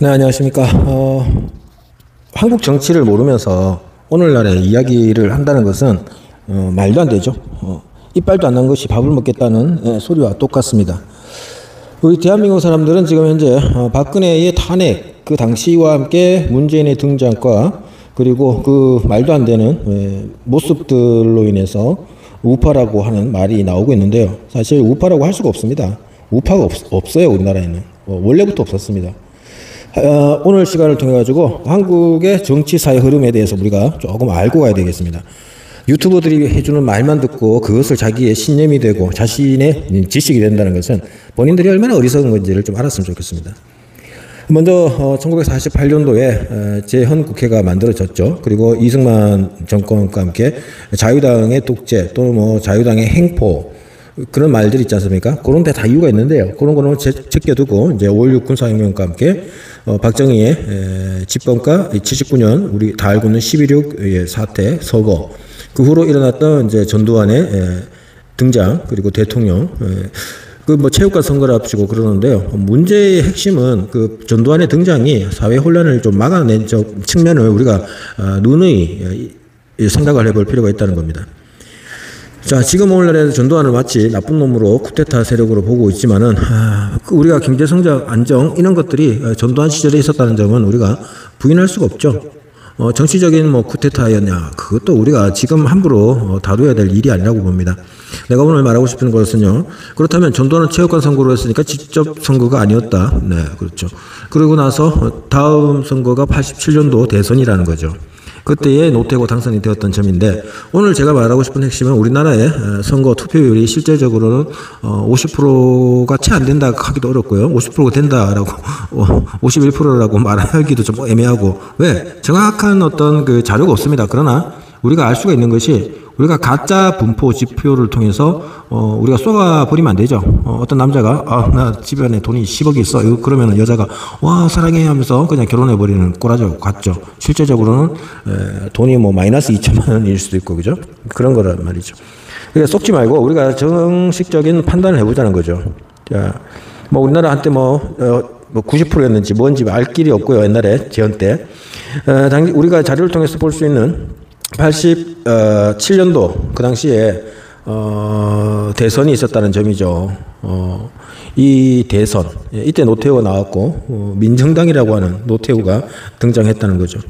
네, 안녕하십니까. 한국 정치를 모르면서 오늘날의 이야기를 한다는 것은 말도 안 되죠. 이빨도 안 난 것이 밥을 먹겠다는 소리와 똑같습니다. 우리 대한민국 사람들은 지금 현재 박근혜의 탄핵, 그 당시와 함께 문재인의 등장과 그리고 그 말도 안 되는 모습들로 인해서 우파라고 하는 말이 나오고 있는데요. 사실 우파라고 할 수가 없습니다. 우파가 없어요, 우리나라에는. 원래부터 없었습니다. 오늘 시간을 통해 가지고 한국의 정치 사회 흐름에 대해서 우리가 조금 알고 가야 되겠습니다. 유튜버들이 해주는 말만 듣고 그것을 자기의 신념이 되고 자신의 지식이 된다는 것은 본인들이 얼마나 어리석은 건지를 좀 알았으면 좋겠습니다. 먼저 1948년도에 제.헌 국회가 만들어졌죠. 그리고 이승만 정권과 함께 자유당의 독재 또는 뭐 자유당의 행포 그런 말들이 있지 않습니까? 그런 데 다 이유가 있는데요. 그런 거는 제껴두고 이제 5.16 군사혁명과 함께 박정희의 집권과 79년 우리 다 알고 있는 11.6 사태 서거 그 후로 일어났던 이제 전두환의 등장 그리고 대통령 그 뭐 체육관 선거를 앞두고 그러는데요. 문제의 핵심은 그 전두환의 등장이 사회 혼란을 좀 막아낸 측면을 우리가 누누이 생각을 해볼 필요가 있다는 겁니다. 자, 지금 오늘날에 전두환을 마치 나쁜 놈으로 쿠데타 세력으로 보고 있지만은, 우리가 경제성장, 안정, 이런 것들이 전두환 시절에 있었다는 점은 우리가 부인할 수가 없죠. 정치적인 뭐 쿠데타였냐, 그것도 우리가 지금 함부로 다뤄야 될 일이 아니라고 봅니다. 내가 오늘 말하고 싶은 것은요, 그렇다면 전두환은 체육관 선거로 했으니까 직접 선거가 아니었다. 네, 그렇죠. 그러고 나서 다음 선거가 87년도 대선이라는 거죠. 그때의 노태우가 당선이 되었던 점인데 오늘 제가 말하고 싶은 핵심은 우리나라의 선거 투표율이 실제적으로는 50%가 채 안 된다 하기도 어렵고요. 50%가 된다라고 51%라고 말하기도 좀 애매하고 왜? 정확한 어떤 그 자료가 없습니다. 그러나 우리가 알 수가 있는 것이 우리가 가짜 분포 지표를 통해서 우리가 쏘아버리면 안 되죠. 어떤 남자가 나 집안에 돈이 10억이 있어. 그러면 여자가 와 사랑해 하면서 그냥 결혼해버리는 꼴하죠. 같죠. 실제적으로는 돈이 뭐 마이너스 2천만 원일 수도 있고 그죠? 그런 거란 말이죠. 그러니까 속지 말고 우리가 정식적인 판단을 해보자는 거죠. 자, 뭐 우리나라 한때 뭐 90%였는지 뭔지 알 길이 없고요. 옛날에 재헌 때 우리가 자료를 통해서 볼 수 있는 87년도 그 당시에 대선이 있었다는 점이죠. 이 대선 이때 노태우가 나왔고 민정당이라고 하는 노태우가 등장했다는 거죠.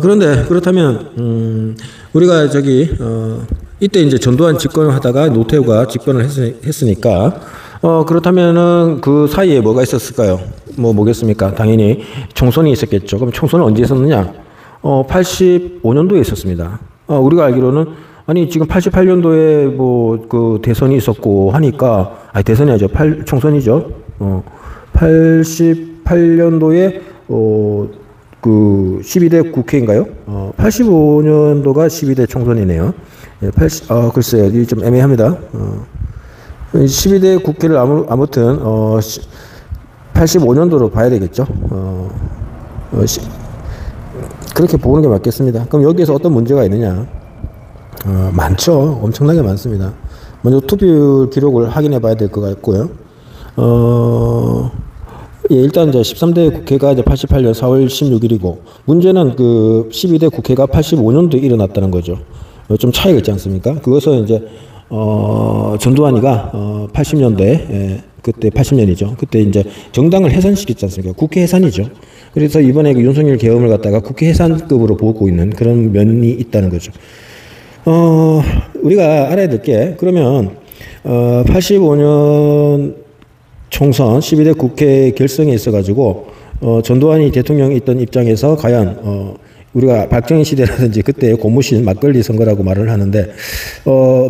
그런데 그렇다면 우리가 이때 이제 전두환 집권을 하다가 노태우가 집권을 했으니까 그렇다면은 그 사이에 뭐가 있었을까요? 뭐겠습니까? 당연히 총선이 있었겠죠. 그럼 총선은 언제 있었느냐? 85년도에 있었습니다. 우리가 알기로는 아니 지금 88년도에 뭐 그 대선이 있었고 하니까 대선이 아니죠. 총선이죠. 88년도에 그 12대 국회인가요? 85년도가 12대 총선이네요. 글쎄요. 이게 좀 애매합니다. 12대 국회를 아무튼 85년도로 봐야 되겠죠. 그렇게 보는 게 맞겠습니다. 그럼 여기에서 어떤 문제가 있느냐? 많죠. 엄청나게 많습니다. 먼저 투표율 기록을 확인해 봐야 될 것 같고요. 일단 이제 13대 국회가 이제 88년 4월 16일이고, 문제는 그 12대 국회가 85년도에 일어났다는 거죠. 좀 차이가 있지 않습니까? 그것은 이제, 전두환이가, 80년대에, 그때 80년이죠. 그때 이제 정당을 해산시켰지 않습니까? 국회 해산이죠. 그래서 이번에 그 윤석열 계엄을 갖다가 국회 해산급으로 보고 있는 그런 면이 있다는 거죠. 우리가 알아야 될 게, 그러면, 85년 총선 12대 국회 결성에 있어가지고, 전두환이 대통령이 있던 입장에서 과연, 우리가 박정희 시대라든지 그때 고무신 막걸리 선거라고 말을 하는데,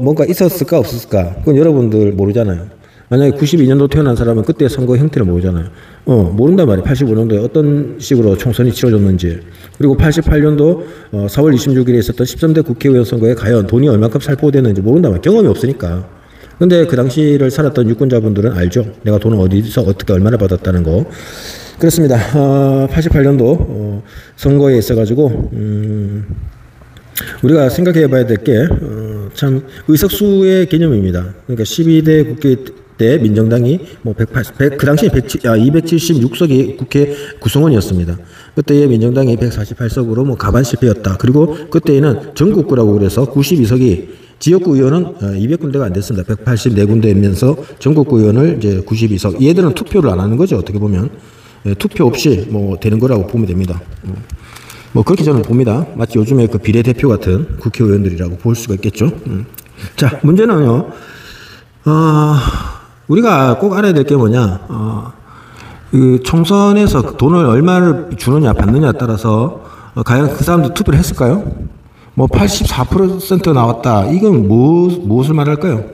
뭔가 있었을까 없었을까? 그건 여러분들 모르잖아요. 만약에 92년도 태어난 사람은 그때 선거 형태를 모르잖아요. 모른단 말이에요. 85년도에 어떤 식으로 총선이 치러졌는지. 그리고 88년도 4월 26일에 있었던 13대 국회의원 선거에 과연 돈이 얼마큼 살포됐는지 모른단 말이에요. 경험이 없으니까. 근데 그 당시를 살았던 유권자분들은 알죠. 내가 돈을 어디서 어떻게 얼마나 받았다는 거. 그렇습니다. 88년도 선거에 있어가지고 우리가 생각해 봐야 될 게 참 의석수의 개념입니다. 그러니까 12대 국회 때 민정당이 뭐 180, 그 당시에 276석이 국회 구성원이었습니다. 그때의 민정당이 148석으로 뭐 가반 실패였다. 그리고 그때에는 전국구라고 그래서 92석이 지역구 의원은 200군데가 안 됐습니다. 184군데면서 전국구 의원을 이제 92석. 얘들은 투표를 안 하는 거죠. 어떻게 보면 투표 없이 뭐 되는 거라고 보면 됩니다. 뭐 그렇게 저는 봅니다. 마치 요즘에 그 비례대표 같은 국회의원들이라고 볼 수가 있겠죠. 자, 문제는요. 우리가 꼭 알아야 될 게 뭐냐. 그 총선에서 돈을 얼마를 주느냐 받느냐에 따라서 과연 그 사람들 투표를 했을까요? 뭐 84% 나왔다. 이건 무엇을 말할까요?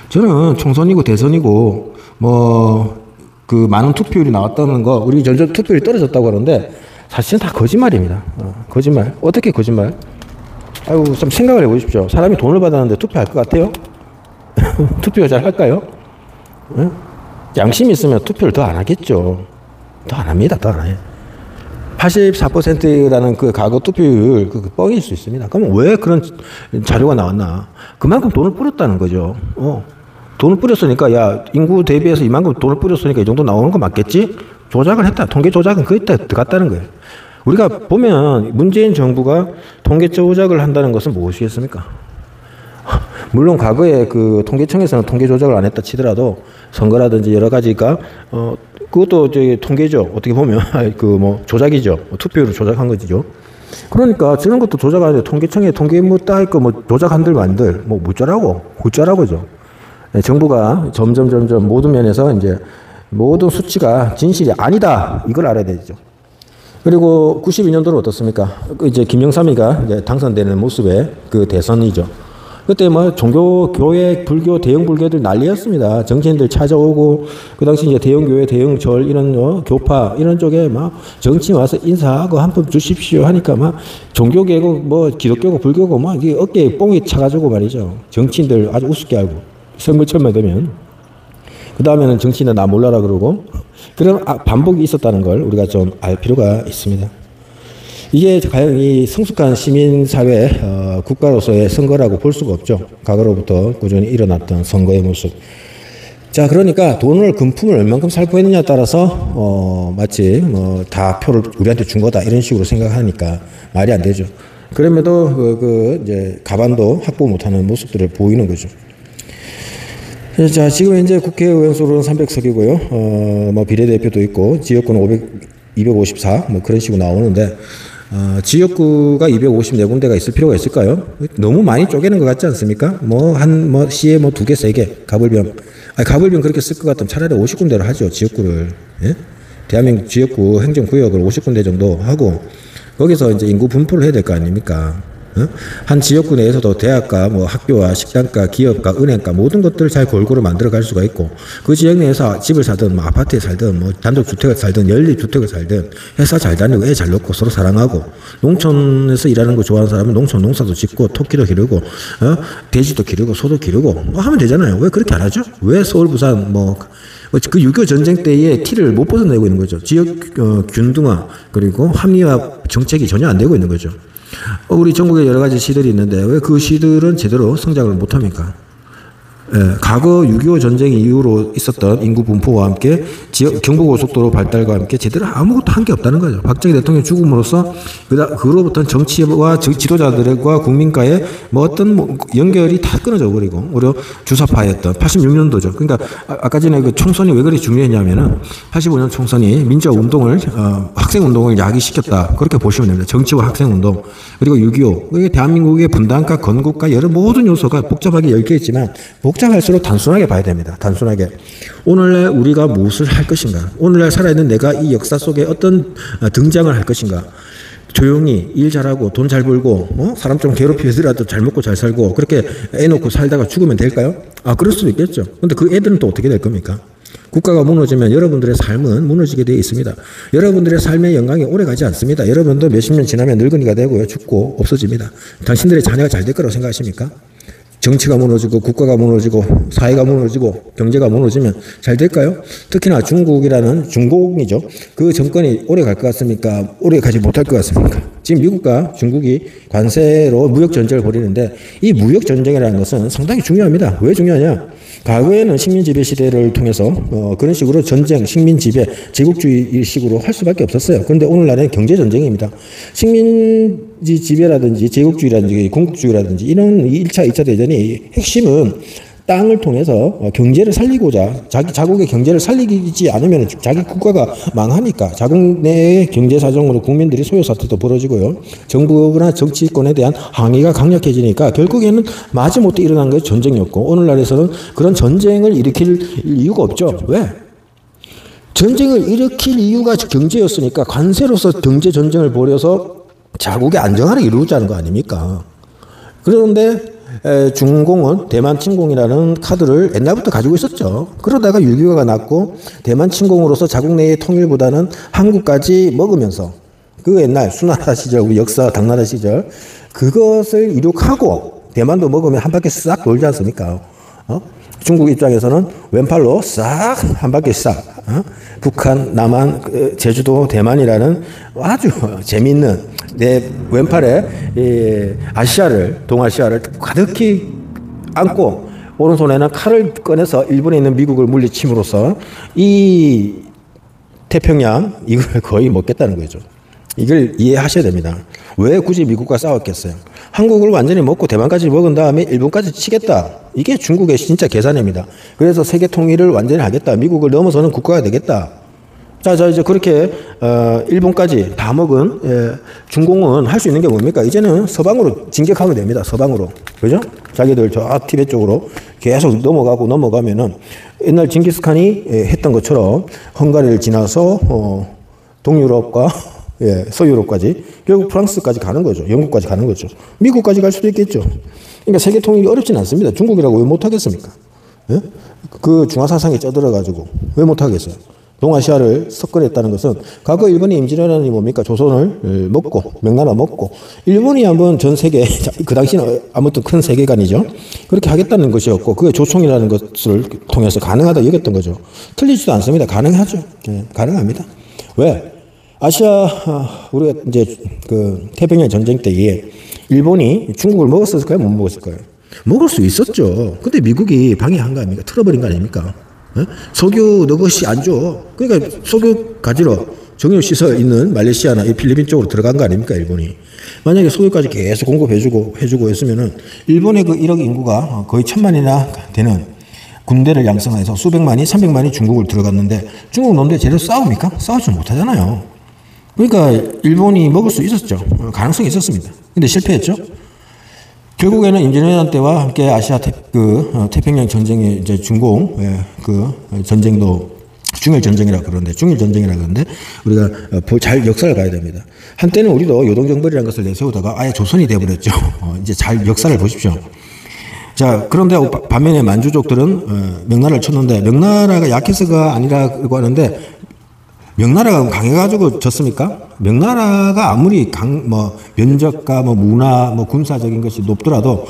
저는 총선이고 대선이고 뭐 그 많은 투표율이 나왔다는 거, 우리 전전 투표율이 떨어졌다고 하는데 사실은 다 거짓말입니다. 거짓말. 어떻게 거짓말? 아이고, 좀 생각을 해보십시오. 사람이 돈을 받았는데 투표할 것 같아요? 투표 잘 할까요? 양심이 있으면 투표를 더 안 하겠죠. 더 안 합니다. 더 안 해요. 84%라는 그 과거 투표율, 그 뻥일 수 있습니다. 그러면 왜 그런 자료가 나왔나? 그만큼 돈을 뿌렸다는 거죠. 돈을 뿌렸으니까, 야, 인구 대비해서 이만큼 돈을 뿌렸으니까 이 정도 나오는 거 맞겠지? 조작을 했다. 통계 조작은 그때 들어갔다는 거예요. 우리가 보면 문재인 정부가 통계 조작을 한다는 것은 무엇이겠습니까? 물론 과거에 그 통계청에서는 통계 조작을 안 했다 치더라도 선거라든지 여러 가지가 그것도 이제 통계죠. 어떻게 보면 그 뭐 조작이죠. 투표율을 조작한 거죠. 그러니까 저런 것도 조작하는데 통계청에 통계 뭐 따있고 뭐 조작한들 만들 뭐 어쩌라고죠. 정부가 점점 모든 면에서 이제 모든 수치가 진실이 아니다. 이걸 알아야 되죠. 그리고 92년도는 어떻습니까? 이제 김영삼이가 이제 당선되는 모습의 그 대선이죠. 그때 뭐 종교, 교회, 불교, 대형 불교들 난리였습니다. 정치인들 찾아오고, 그 당시 이제 대형 교회, 대형 절, 이런 교파, 이런 쪽에 막 정치인 와서 인사하고 한 푼 주십시오 하니까 막 종교계고 뭐 기독교고 불교고 막 이게 어깨에 뽕이 차가지고 말이죠. 정치인들 아주 우습게 알고. 선거철만 되면. 그 다음에는 정치인은 나 몰라라 그러고. 그런 반복이 있었다는 걸 우리가 좀 알 필요가 있습니다. 이게 과연 이 성숙한 시민사회 국가로서의 선거라고 볼 수가 없죠. 과거로부터 꾸준히 일어났던 선거의 모습. 자, 그러니까 돈을 금품을 얼만큼 살포했느냐에 따라서 마치 뭐 다 표를 우리한테 준 거다 이런 식으로 생각하니까 말이 안 되죠. 그럼에도 이제 가반도 확보 못하는 모습들을 보이는 거죠. 자, 지금 이제 국회의원 수로는 300석이고요. 뭐 비례대표도 있고 지역구는 254 뭐 그런 식으로 나오는데 지역구가 254군데가 있을 필요가 있을까요? 너무 많이 쪼개는 것 같지 않습니까? 뭐 시에 뭐 2개, 3개 가불병. 가불병 그렇게 쓸 것 같으면 차라리 50군데로 하죠. 지역구를. 예? 대한민국 지역구 행정구역을 50군데 정도 하고 거기서 이제 인구 분포를 해야 될 거 아닙니까? 한 지역구 내에서도 대학가, 뭐 학교와 식당가, 기업가, 은행가 모든 것들을 잘 골고루 만들어 갈 수가 있고 그 지역 내에서 집을 사든 뭐 아파트에 살든 뭐 단독주택을 살든 연립주택을 살든 회사 잘 다니고 애 잘 놓고 서로 사랑하고 농촌에서 일하는 거 좋아하는 사람은 농촌 농사도 짓고 토끼도 기르고 돼지도 기르고 소도 기르고 뭐 하면 되잖아요. 왜 그렇게 안 하죠? 왜 서울 부산 그 6.25 전쟁 때의 티를 못 벗어내고 있는 거죠. 지역 균등화 그리고 합리화 정책이 전혀 안 되고 있는 거죠. 우리 전국에 여러 가지 시들이 있는데 왜 그 시들은 제대로 성장을 못합니까? 과거 6.25 전쟁 이후로 있었던 인구 분포와 함께 경부고속도로 발달과 함께 제대로 아무것도 한 게 없다는 거죠. 박정희 대통령 죽음으로써 그로부터 정치와 지도자들과 국민과의 뭐 어떤 연결이 다 끊어져 버리고 오히려 주사파였던 86년도죠. 그러니까 아까 전에 그 총선이 왜 그리 중요했냐면은 85년 총선이 민주화 운동을 학생 운동을 야기시켰다. 그렇게 보시면 됩니다. 정치와 학생 운동 그리고 6.25 이게 대한민국의 분단과 건국과 여러 모든 요소가 복잡하게 얽혀 있지만 복잡할수록 단순하게 봐야 됩니다. 단순하게. 오늘날 우리가 무엇을 할 것인가? 오늘날 살아있는 내가 이 역사 속에 어떤 등장을 할 것인가? 조용히 일 잘하고 돈 잘 벌고 사람 좀 괴롭히더라도 잘 먹고 잘 살고 그렇게 애 놓고 살다가 죽으면 될까요? 그럴 수도 있겠죠. 근데 그 애들은 또 어떻게 될 겁니까? 국가가 무너지면 여러분들의 삶은 무너지게 되어 있습니다. 여러분들의 삶의 영광이 오래가지 않습니다. 여러분도 몇십 년 지나면 늙은이가 되고요. 죽고 없어집니다. 당신들의 자녀가 잘 될 거라고 생각하십니까? 정치가 무너지고 국가가 무너지고 사회가 무너지고 경제가 무너지면 잘 될까요? 특히나 중국이라는 중공이죠. 그 정권이 오래 갈 것 같습니까? 오래 가지 못할 것 같습니까? 지금 미국과 중국이 관세로 무역 전쟁을 벌이는데 이 무역 전쟁이라는 것은 상당히 중요합니다. 왜 중요하냐? 과거에는 식민 지배 시대를 통해서 그런 식으로 전쟁, 식민 지배, 제국주의 식으로 할 수밖에 없었어요. 그런데 오늘날은 경제 전쟁입니다. 식민지 지배라든지 제국주의라든지 군국주의라든지 이런 1차, 2차 대전이 핵심은 땅을 통해서 경제를 살리고자 자국의 경제를 살리지 않으면 자기 국가가 망하니까 자국 내의 경제 사정으로 국민들이 소요 사태도 벌어지고요. 정부나 정치권에 대한 항의가 강력해지니까 결국에는 마지못해 일어난 게 전쟁이었고 오늘날에서는 그런 전쟁을 일으킬 이유가 없죠. 왜? 전쟁을 일으킬 이유가 경제였으니까 관세로서 경제 전쟁을 벌여서 자국의 안정화를 이루자는 거 아닙니까? 그런데 중공은 대만 침공이라는 카드를 옛날부터 가지고 있었죠. 그러다가 6.25가 났고 대만 침공으로서 자국 내의 통일보다는 한국까지 먹으면서 그 옛날 수나라 시절, 우리 역사 당나라 시절 그것을 이룩하고 대만도 먹으면 한 바퀴 싹 돌지 않습니까? 중국 입장에서는 왼팔로 싹 한 바퀴 싹 북한, 남한, 제주도, 대만이라는 아주 재미있는 내 왼팔에 아시아를 동아시아를 가득히 안고 오른손에는 칼을 꺼내서 일본에 있는 미국을 물리침으로써 이 태평양 이걸 거의 먹겠다는 거죠. 이걸 이해하셔야 됩니다. 왜 굳이 미국과 싸웠겠어요? 한국을 완전히 먹고 대만까지 먹은 다음에 일본까지 치겠다. 이게 중국의 진짜 계산입니다. 그래서 세계 통일을 완전히 하겠다. 미국을 넘어서는 국가가 되겠다. 자, 이제 그렇게 일본까지 다 먹은 중공은 할 수 있는 게 뭡니까? 이제는 서방으로 진격하면 됩니다. 서방으로. 그죠? 자기들 저 티베트 쪽으로 계속 넘어가면은 옛날 징기스칸이 했던 것처럼 헝가리를 지나서 동유럽과 서유럽까지 결국 프랑스까지 가는 거죠. 영국까지 가는 거죠. 미국까지 갈 수도 있겠죠. 그러니까 세계 통일이 어렵지는 않습니다. 중국이라고 왜 못하겠습니까? 예? 그 중화사상에 쩌들어가지고 왜 못하겠어요? 동아시아를 석권했다는 것은 과거 일본의 임진왜란이 뭡니까? 조선을 먹고 명나라 먹고 일본이 한번 전 세계 그 당시는 아무튼 큰 세계관이죠. 그렇게 하겠다는 것이었고 그게 조총이라는 것을 통해서 가능하다 여겼던 거죠. 틀리지도 않습니다. 가능하죠. 가능합니다. 왜? 아시아 우리가 이제 그 태평양 전쟁 때에 일본이 중국을 먹었을까요? 못 먹었을까요? 먹을 수 있었죠. 근데 미국이 방해한 거 아닙니까? 틀어버린 거 아닙니까? 석유 너 것이 안 줘. 그러니까 석유 가지러 정유 시설 있는 말레이시아나 필리핀 쪽으로 들어간 거 아닙니까? 일본이. 만약에 석유까지 계속 공급해주고 했으면은 일본의 그 1억 인구가 거의 1,000만이나 되는 군대를 양성해서 수백만이 300만이 중국을 들어갔는데 중국 놈들 제대로 싸웁니까? 싸우지 못하잖아요. 그러니까 일본이 먹을 수 있었죠. 가능성이 있었습니다. 근데 실패했죠. 결국에는 임진왜란 때와 함께 아시아 태평양 전쟁의 이제 중공 그 전쟁도 중일 전쟁이라 그러는데 우리가 잘 역사를 가야 됩니다. 한때는 우리도 요동정벌이라는 것을 내세우다가 아예 조선이 돼버렸죠. 이제 잘 역사를 보십시오. 자, 그런데 반면에 만주족들은 명나라를 쳤는데 명나라가 약해서가 아니라고 하는데 명나라가 강해가지고 졌습니까? 명나라가 아무리 면적과 문화, 군사적인 것이 높더라도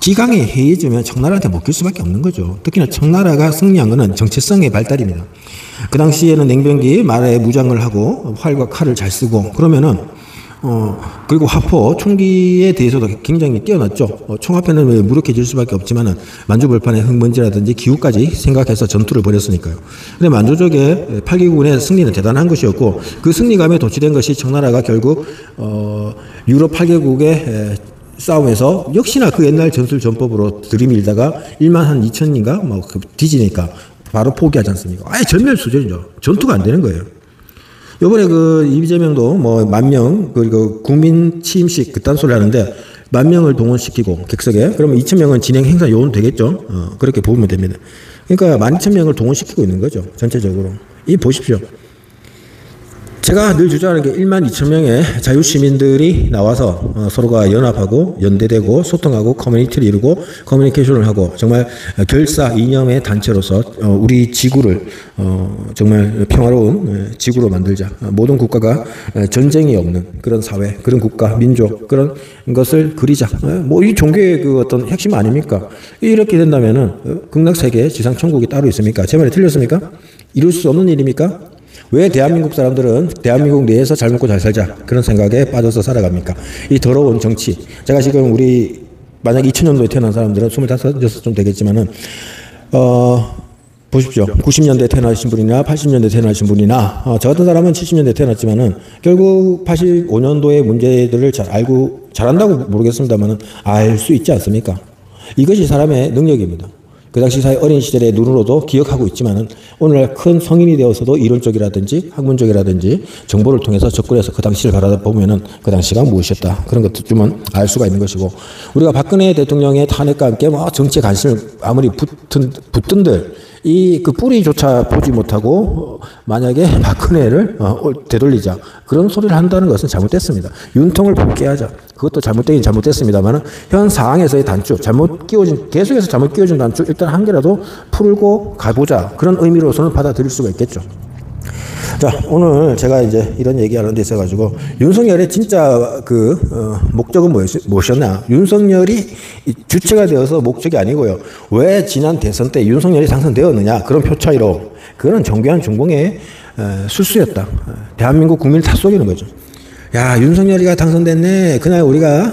기강이 해이해지면 청나라한테 먹힐 수밖에 없는 거죠. 특히나 청나라가 승리한 것은 정체성의 발달입니다. 그 당시에는 냉병기, 말에 무장을 하고 활과 칼을 잘 쓰고 그러면은 그리고 화포, 총기에 대해서도 굉장히 뛰어났죠. 총합에는 무력해질 수밖에 없지만은 만주벌판의 흙먼지라든지 기후까지 생각해서 전투를 벌였으니까요. 근데 만주족의 8개국의 승리는 대단한 것이었고 그 승리감에 도취된 것이 청나라가 결국 유럽 8개국의 싸움에서 역시나 그 옛날 전술 전법으로 들이밀다가 1만 한 2천인가 뒤지니까 바로 포기하지 않습니까? 아예 전멸수전이죠. 전투가 안 되는 거예요. 요번에 그 이재명도 10,000명 그리고 국민 취임식 그딴 소리 하는데 10,000명을 동원시키고 객석에 그러면 2,000명은 진행 행사 요원 되겠죠. 그렇게 보면 됩니다. 그러니까 12,000명을 동원시키고 있는 거죠. 전체적으로. 이 보십시오. 제가 늘 주장하는 게 12,000명의 자유시민들이 나와서 서로가 연합하고 연대되고 소통하고 커뮤니티를 이루고 커뮤니케이션을 하고 정말 결사 이념의 단체로서 우리 지구를 정말 평화로운 지구로 만들자. 모든 국가가 전쟁이 없는 그런 사회, 그런 국가, 민족 그런 것을 그리자. 이 종교의 그 어떤 핵심 아닙니까? 이렇게 된다면은 극락세계 지상천국이 따로 있습니까? 제 말이 틀렸습니까? 이룰 수 없는 일입니까? 왜 대한민국 사람들은 대한민국 내에서 잘 먹고 잘 살자 그런 생각에 빠져서 살아갑니까? 이 더러운 정치. 제가 지금 우리 만약 2000년도에 태어난 사람들은 25, 6좀 되겠지만은 보십시오. 90년대에 태어나신 분이나 80년대에 태어나신 분이나 저 같은 사람은 70년대에 태어났지만은 결국 85년도의 문제들을 잘 알고 잘한다고 모르겠습니다만은 알 수 있지 않습니까? 이것이 사람의 능력입니다. 그 당시 사회 어린 시절의 눈으로도 기억하고 있지만은 오늘날 큰 성인이 되어서도 이론적이라든지 학문적이라든지 정보를 통해서 접근해서 그 당시를 바라보면은 그 당시가 무엇이었다 그런 것들만 알 수가 있는 것이고, 우리가 박근혜 대통령의 탄핵과 함께 뭐 정치에 관심을 아무리 붙든들 이 그 뿌리조차 보지 못하고 만약에 박근혜를 되돌리자 그런 소리를 한다는 것은 잘못됐습니다. 윤통을 복귀하자 그것도 잘못되긴 잘못됐습니다만 현 상황에서의 단추, 계속해서 잘못 끼워진 단추 일단 한 개라도 풀고 가보자 그런 의미로서는 받아들일 수가 있겠죠. 자, 오늘 제가 이제 이런 얘기하는 데 있어가지고 윤석열의 진짜 목적은 무엇이었나? 윤석열이 주체가 되어서 목적이 아니고요. 왜 지난 대선 때 윤석열이 당선되었느냐? 그런 표 차이로 그거는 정교한 중공의 술수였다. 대한민국 국민을 다 속이는 거죠. 야, 윤석열이가 당선됐네. 그날 우리가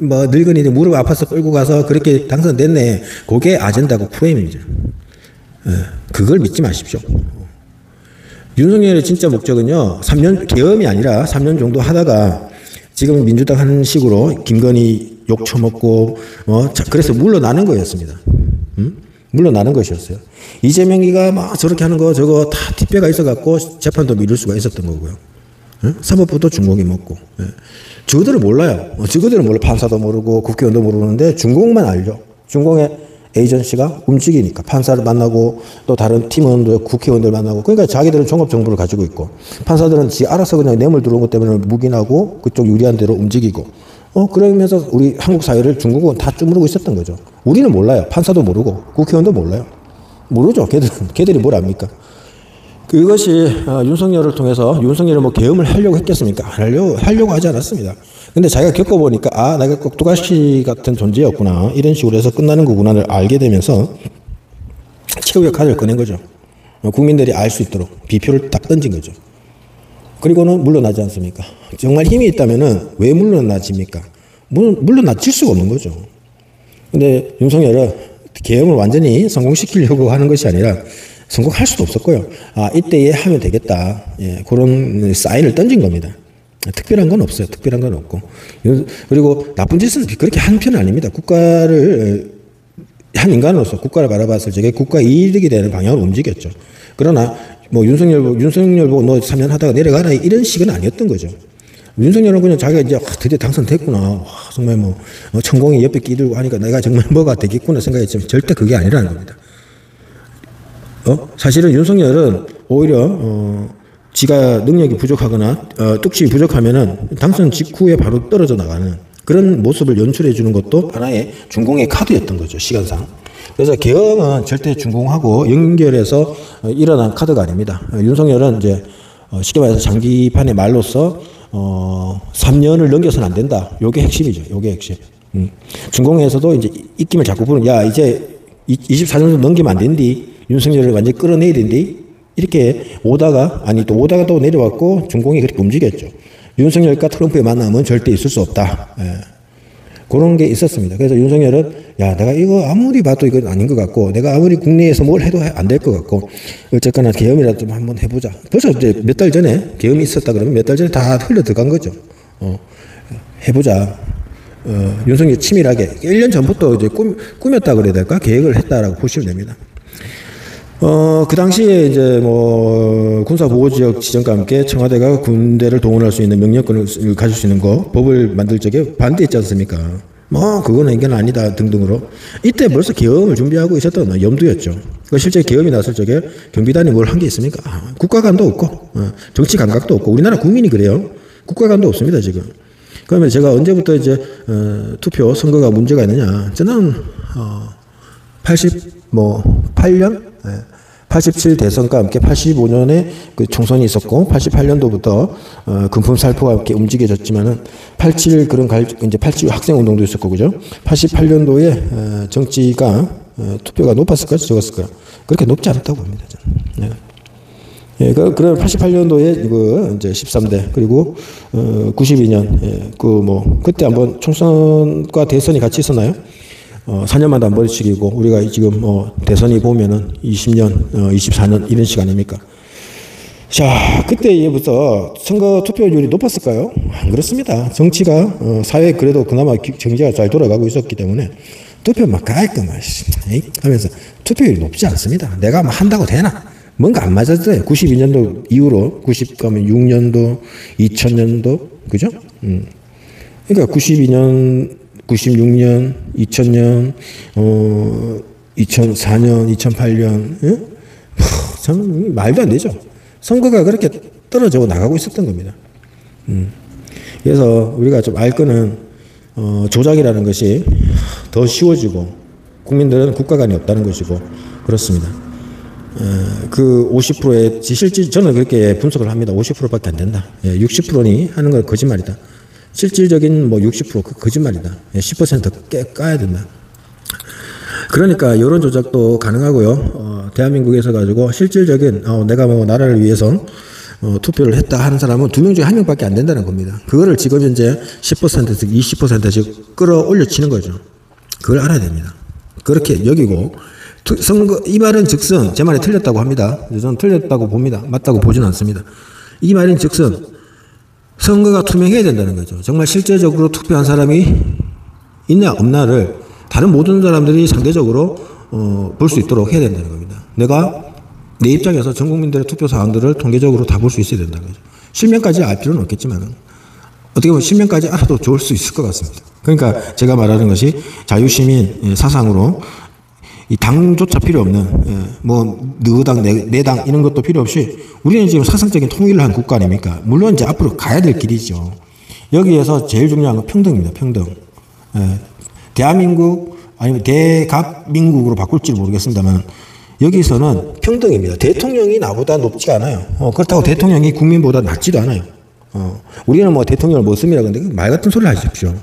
뭐 늙은이들 무릎 아파서 끌고 가서 그렇게 당선됐네. 그게 아젠다고 프레임이죠. 그걸 믿지 마십시오. 윤석열의 진짜 목적은요, 3년, 계엄이 아니라 3년 정도 하다가 지금 민주당 하는 식으로 김건희 욕 처먹고, 그래서 물러나는 거였습니다. 물러나는 것이었어요. 이재명이가 막 저렇게 하는 거 저거 다 뒷배가 있어갖고 재판도 미룰 수가 있었던 거고요. 사법부도 중공이 먹고. 저들은 몰라요. 저들은 몰라. 판사도 모르고 국회의원도 모르는데 중공만 알죠. 중공의 에이전시가 움직이니까 판사를 만나고 또 다른 팀원들, 국회의원들 만나고, 그러니까 자기들은 종합정보를 가지고 있고 판사들은 지 알아서 그냥 뇌물 들어온 것 때문에 묵인하고 그쪽 유리한 대로 움직이고 그러면서 우리 한국 사회를 중국은 다 쭈무르고 있었던 거죠. 우리는 몰라요. 판사도 모르고 국회의원도 몰라요. 모르죠. 걔들이 뭘 압니까? 그것이 윤석열을 통해서 윤석열이 뭐 계엄을 하려고 했겠습니까? 하려고 하지 않았습니다. 근데 자기가 겪어보니까 내가 꼭두가시 같은 존재였구나 이런 식으로 해서 끝나는 거구나를 알게 되면서 최후의 카드를 꺼낸 거죠. 국민들이 알 수 있도록 비표를 딱 던진 거죠. 그리고는 물러나지 않습니까? 정말 힘이 있다면은 왜 물러나집니까? 물러나질 수가 없는 거죠. 근데 윤석열은 계엄을 완전히 성공시키려고 하는 것이 아니라 성공할 수도 없었고요. 이때에 하면 되겠다. 그런 사인을 던진 겁니다. 특별한 건 없어요. 특별한 건 없고. 그리고 나쁜 짓은 그렇게 한 편은 아닙니다. 한 인간으로서 국가를 바라봤을 적에 국가 이득이 되는 방향으로 움직였죠. 그러나 뭐 윤석열 보고 너 3년 하다가 내려가라 이런 식은 아니었던 거죠. 윤석열은 그냥 자기가 이제 드디어 당선됐구나. 정말 뭐 천공이 옆에 끼들고 하니까 내가 정말 뭐가 되겠구나 생각했지만 절대 그게 아니라는 겁니다. 사실은 윤석열은 오히려 지가 능력이 부족하거나 뚝심이 부족하면은 당선 직후에 바로 떨어져 나가는 그런 모습을 연출해 주는 것도 하나의 중공의 카드였던 거죠, 시간상. 그래서 계엄은 절대 중공하고 연결해서 일어난 카드가 아닙니다. 윤석열은 이제 쉽게 말해서 장기판의 말로서 3년을 넘겨서는 안 된다. 요게 핵심이죠. 요게 핵심. 중공에서도 이제 입김을 자꾸 부는, 야 이제 24년 넘기면 안 된디. 윤석열을 완전히 끌어내야 된디. 이렇게 오다가 또 내려왔고 중공이 그렇게 움직였죠. 윤석열과 트럼프의 만남은 절대 있을 수 없다. 그런 게 있었습니다. 그래서 윤석열은 내가 이거 아무리 봐도 이건 아닌 것 같고 내가 아무리 국내에서 뭘 해도 안 될 것 같고 어쨌거나 계엄이라도 좀 한번 해보자. 벌써 이제 몇 달 전에 계엄이 있었다 그러면 몇 달 전에 다 흘러 들어간 거죠. 해보자. 윤석열 치밀하게 1년 전부터 이제 꾸몄다 그래야 될까? 계획을 했다라고 보시면 됩니다. 그 당시에 이제 뭐 군사보호지역 지정과 함께 청와대가 군대를 동원할 수 있는 명령권을 가질 수 있는 거, 법을 만들 적에 반대했지 않습니까? 그거는 이건 아니다 등등으로. 이때 벌써 계엄을 준비하고 있었던 염두였죠. 실제 계엄이 났을 적에 경비단이 뭘 한 게 있습니까? 국가관도 없고, 정치 감각도 없고, 우리나라 국민이 그래요. 국가관도 없습니다, 지금. 그러면 제가 언제부터 이제, 투표, 선거가 문제가 있느냐. 저는, 8년? 87 대선과 함께 85년에 그 총선이 있었고 88년도부터 금품 살포가 함께 움직여졌지만은 87 이제 87 학생 운동도 있었고 그죠? 88년도에 정치가 투표가 높았을까요? 적었을까요? 그렇게 높지 않았다고 봅니다. 저는. 예, 그런 88년도에 그 이제 13대 그리고 92년 예, 그 뭐 그때 한번 총선과 대선이 같이 있었나요? 4년마다 한 번씩이고 우리가 지금 대선이 보면은 20년, 24년 이런 시간입니까? 자, 그때부터 선거 투표율이 높았을까요? 안 그렇습니다. 정치가 사회 그래도 그나마 정치가 잘 돌아가고 있었기 때문에 투표 막 깔끔하 하면서 투표율이 높지 않습니다. 내가 뭐 한다고 되나? 뭔가 안 맞았어요. 92년도 이후로 90 가면 6년도, 2000년도 그죠? 그러니까 92년, 96년, 2000년, 2004년, 2008년, 예? 참 말도 안 되죠. 선거가 그렇게 떨어져 나가고 있었던 겁니다. 그래서 우리가 좀 알 거는 조작이라는 것이 더 쉬워지고 국민들은 국가관이 없다는 것이고 그렇습니다. 그 50%의 실질 저는 그렇게 분석을 합니다. 50%밖에 안 된다. 60%니 하는 건 거짓말이다. 실질적인 뭐 60% 거짓말이다. 10% 까야 된다. 그러니까 여론 조작도 가능하고요. 대한민국에서 가지고 실질적인 내가 뭐 나라를 위해서 투표를 했다 하는 사람은 2명 중에 1명밖에 안 된다는 겁니다. 그거를 지금 현재 10%씩 20%씩 끌어올려 치는 거죠. 그걸 알아야 됩니다. 그렇게 여기고 선거 이 말은 즉슨 제 말이 틀렸다고 합니다. 저는 틀렸다고 봅니다. 맞다고 보지는 않습니다. 이 말인 즉슨 선거가 투명해야 된다는 거죠. 정말 실제적으로 투표한 사람이 있냐 없나를 다른 모든 사람들이 상대적으로 볼 수 있도록 해야 된다는 겁니다. 내가 내 입장에서 전 국민들의 투표 사항들을 통계적으로 다 볼 수 있어야 된다는 거죠. 실명까지 알 필요는 없겠지만 어떻게 보면 실명까지 알아도 좋을 수 있을 것 같습니다. 그러니까 제가 말하는 것이 자유시민 사상으로 이 당조차 필요 없는 뭐 너희 당 내 당 이런 것도 필요 없이 우리는 지금 사상적인 통일을 한 국가 아닙니까? 물론 이제 앞으로 가야 될 길이죠. 여기에서 제일 중요한 건 평등입니다. 평등. 대한민국 아니면 대갑민국으로 바꿀지 모르겠습니다만 여기서는 평등입니다. 대통령이 나보다 높지 않아요. 그렇다고 대통령이 국민보다 낮지도 않아요. 우리는 뭐 대통령을 못 씁니다. 근데 말 같은 소리를 하십시오.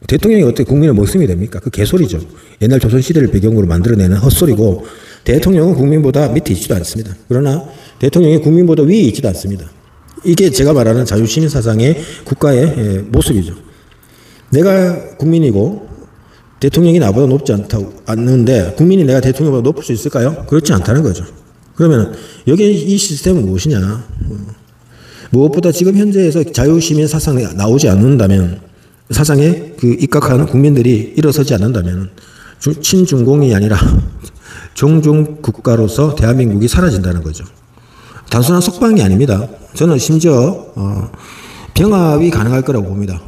대통령이 어떻게 국민을 못 쓰면 됩니까? 그 개소리죠. 옛날 조선시대를 배경으로 만들어내는 헛소리고 대통령은 국민보다 밑에 있지도 않습니다. 그러나 대통령이 국민보다 위에 있지도 않습니다. 이게 제가 말하는 자유시민 사상의 국가의 모습이죠. 내가 국민이고 대통령이 나보다 높지 않는데 국민이 내가 대통령보다 높을 수 있을까요? 그렇지 않다는 거죠. 그러면 여기 이 시스템은 무엇이냐? 무엇보다 지금 현재에서 자유시민 사상이 나오지 않는다면 사상에 그 입각하는 국민들이 일어서지 않는다면 친중공이 아니라 종중국가로서 대한민국이 사라진다는 거죠. 단순한 석방이 아닙니다. 저는 심지어 병합이 가능할 거라고 봅니다.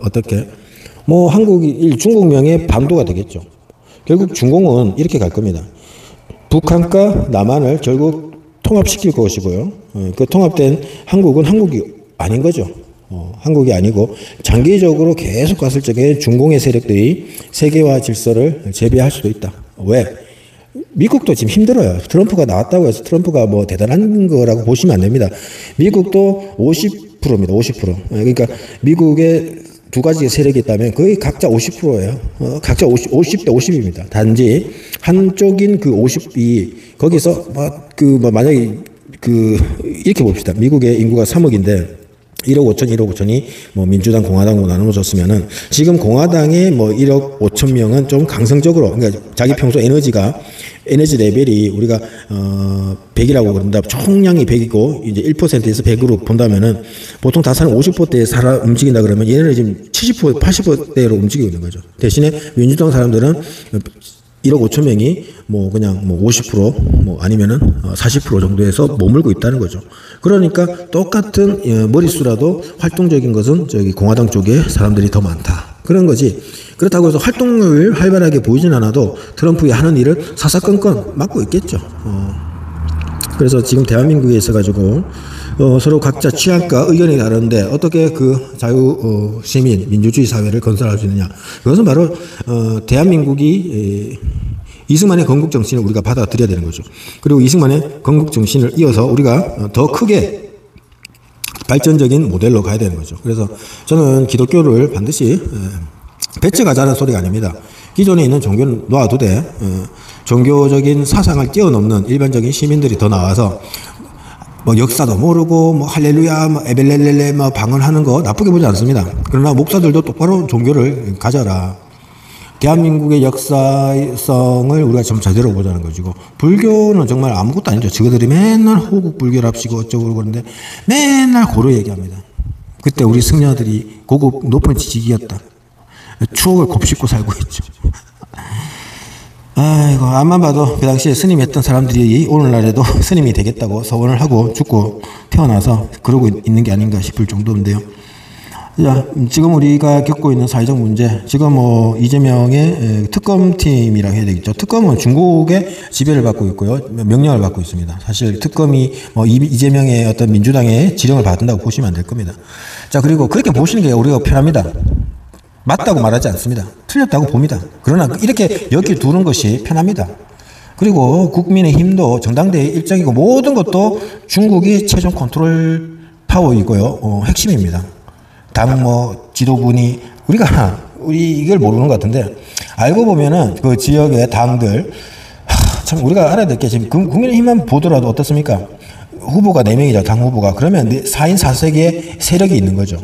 어떻게? 뭐 한국이 중국명의 반도가 되겠죠. 결국 중공은 이렇게 갈 겁니다. 북한과 남한을 결국 통합시킬 것이고요. 그 통합된 한국은 한국이 아닌 거죠. 한국이 아니고 장기적으로 계속 갔을 적에 중공의 세력들이 세계화 질서를 재배할 수도 있다. 왜? 미국도 지금 힘들어요. 트럼프가 나왔다고 해서 트럼프가 뭐 대단한 거라고 보시면 안 됩니다. 미국도 50%입니다. 50%. 그러니까 미국의 두 가지 세력이 있다면 거의 각자 50%예요. 각자 50대 50입니다. 단지 한쪽인 그 50이 거기서 만약에 이렇게 봅시다. 미국의 인구가 3억인데 1억 5천, 1억 5천이 뭐 민주당, 공화당으로 나눠졌으면은 지금 공화당의 뭐 1억 5천 명은 좀 강성적으로, 그러니까 자기 평소 에너지 레벨이 우리가 100이라고 그런다. 총량이 100이고 이제 1%에서 100으로 본다면은 보통 다사는 50%대에 살아 움직인다 그러면 얘네는 지금 70%, 80%대로 움직이고 있는 거죠. 대신에 민주당 사람들은 1억 5천 명이 뭐 그냥 뭐 50% 아니면은 40% 정도에서 머물고 있다는 거죠. 그러니까 똑같은 머릿수라도 활동적인 것은 저기 공화당 쪽에 사람들이 더 많다. 그런 거지. 그렇다고 해서 활동을 활발하게 보이진 않아도 트럼프가 하는 일을 사사건건 맡고 있겠죠. 그래서 지금 대한민국에 있어가지고 서로 각자 취향과 의견이 다른데 어떻게 그 자유 시민 민주주의 사회를 건설할 수 있느냐. 그것은 바로 대한민국이 이승만의 건국 정신을 우리가 받아들여야 되는 거죠. 그리고 이승만의 건국 정신을 이어서 우리가 더 크게 발전적인 모델로 가야 되는 거죠. 그래서 저는 기독교를 반드시 배째가자는 소리가 아닙니다. 기존에 있는 종교는 놔두되 종교적인 사상을 뛰어넘는 일반적인 시민들이 더 나와서 뭐 역사도 모르고 뭐 할렐루야 뭐 에벨렐렐레 뭐 방언하는 거 나쁘게 보지 않습니다. 그러나 목사들도 똑바로 종교를 가져라. 대한민국의 역사성을 우리가 좀 제대로 보자는 것이고, 불교는 정말 아무것도 아니죠. 저들이 맨날 호국 불교랍시고 어쩌고 그러는데 맨날 고려 얘기합니다. 그때 우리 승려들이 고급 높은 지식이었다. 추억을 곱씹고 살고 있죠. 아이고, 앞만 봐도 그 당시에 스님 했던 사람들이 오늘날에도 스님이 되겠다고 서원을 하고 죽고 태어나서 그러고 있는 게 아닌가 싶을 정도인데요. 자, 지금 우리가 겪고 있는 사회적 문제, 지금 뭐 이재명의 특검팀이라고 해야 되겠죠. 특검은 중국의 지배를 받고 있고요, 명령을 받고 있습니다. 사실 특검이 뭐 이재명의 어떤 민주당의 지령을 받는다고 보시면 안 될 겁니다. 자, 그리고 그렇게 보시는 게 우리가 편합니다. 맞다고 말하지 않습니다. 틀렸다고 봅니다. 그러나 이렇게 여기 두는 것이 편합니다. 그리고 국민의힘도 정당대회 일정이고 모든 것도 중국이 최종 컨트롤 파워이고요, 핵심입니다. 당 뭐 지도부니 우리 이걸 모르는 것 같은데, 알고 보면은 그 지역의 당들 참 우리가 알아야 될 게, 지금 국민의힘만 보더라도 어떻습니까? 후보가 4명이죠. 당 후보가. 그러면 4인 4색의 세력이 있는 거죠.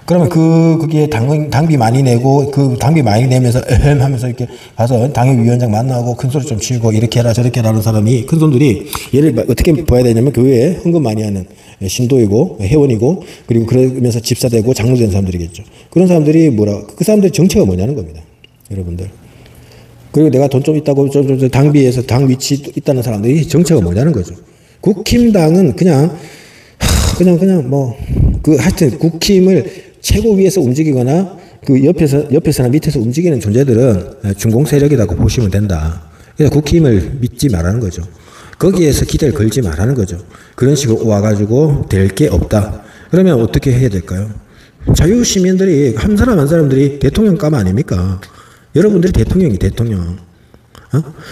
그러면 그게 당비 많이 내고, 그 당비 많이 내면서 하면서 이렇게 가서 당협위원장 만나고 큰 소리 좀 치고 이렇게 해라 저렇게 하라는 사람이, 큰 돈들이 얘를 어떻게 봐야 되냐면 교회에 헌금 많이 하는 신도이고 회원이고, 그리고 그러면서 집사되고 장로된 사람들이겠죠. 그런 사람들이 그 사람들의 정체가 뭐냐는 겁니다, 여러분들. 그리고 내가 돈 좀 있다고 좀 당비에서 당 위치 있다는 사람들이 정체가 뭐냐는 거죠. 국힘당은 그냥 뭐 하여튼 국힘을 최고 위에서 움직이거나 그 옆에서나 밑에서 움직이는 존재들은 중공 세력이라고 보시면 된다. 그래서 국힘을 믿지 말라는 거죠. 거기에서 기대를 걸지 말라는 거죠. 그런 식으로 와가지고 될 게 없다. 그러면 어떻게 해야 될까요? 자유시민들이 한 사람들이 대통령감 아닙니까? 여러분들이 대통령.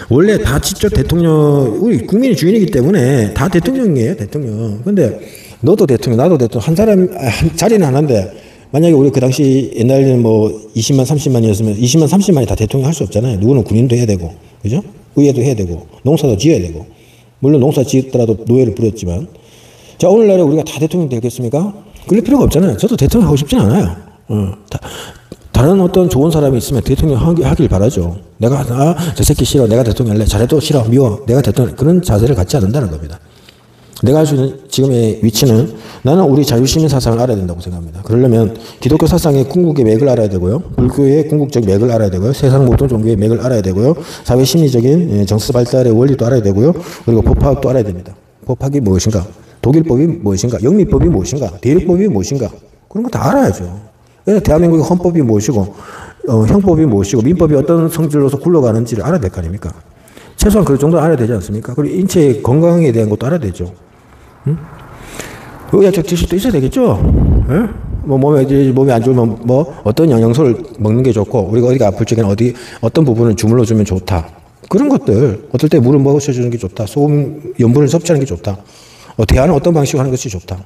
원래 다 직접 우리 국민이 주인이기 때문에 다 대통령이에요, 대통령. 근데 너도 대통령, 나도 대통령, 한 사람, 자리는 하나인데, 만약에 우리 그 당시 옛날에는 뭐 20만, 30만이었으면 20만, 30만이 다 대통령 할 수 없잖아요. 누구는 군인도 해야 되고, 그죠? 의회도 해야 되고, 농사도 지어야 되고. 물론 농사 지었더라도 노예를 부렸지만. 자, 오늘날에 우리가 다 대통령 되겠습니까? 그럴 필요가 없잖아요. 저도 대통령 하고 싶진 않아요. 다른 어떤 좋은 사람이 있으면 대통령 하길 바라죠. 저 새끼 싫어. 내가 대통령 할래. 잘해도 싫어. 미워. 내가 대통령. 그런 자세를 갖지 않는다는 겁니다. 내가 할 수 있는 지금의 위치는, 나는 우리 자유시민 사상을 알아야 된다고 생각합니다. 그러려면 기독교 사상의 궁극의 맥을 알아야 되고요, 불교의 궁극적 맥을 알아야 되고요, 세상 모든 종교의 맥을 알아야 되고요, 사회 심리적인 정서 발달의 원리도 알아야 되고요, 그리고 법학도 알아야 됩니다. 법학이 무엇인가, 독일법이 무엇인가, 영미법이 무엇인가, 대륙법이 무엇인가, 그런 거 다 알아야죠. 그래서 대한민국의 헌법이 무엇이고, 형법이 무엇이고, 민법이 어떤 성질로서 굴러가는지를 알아야 될 거 아닙니까? 최소한 그 정도 알아야 되지 않습니까? 그리고 인체의 건강에 대한 것도 알아야 되죠. 의학적 지식도 있어야 되겠죠. 뭐 몸이 안 좋으면 뭐 어떤 영양소를 먹는 게 좋고, 우리가 어디가 아플 적에는 어떤 부분을 주물러 주면 좋다. 그런 것들, 어떨 때 물을 먹여주는 게 좋다. 소금, 염분을 섭취하는 게 좋다. 대화는 어떤 방식으로 하는 것이 좋다.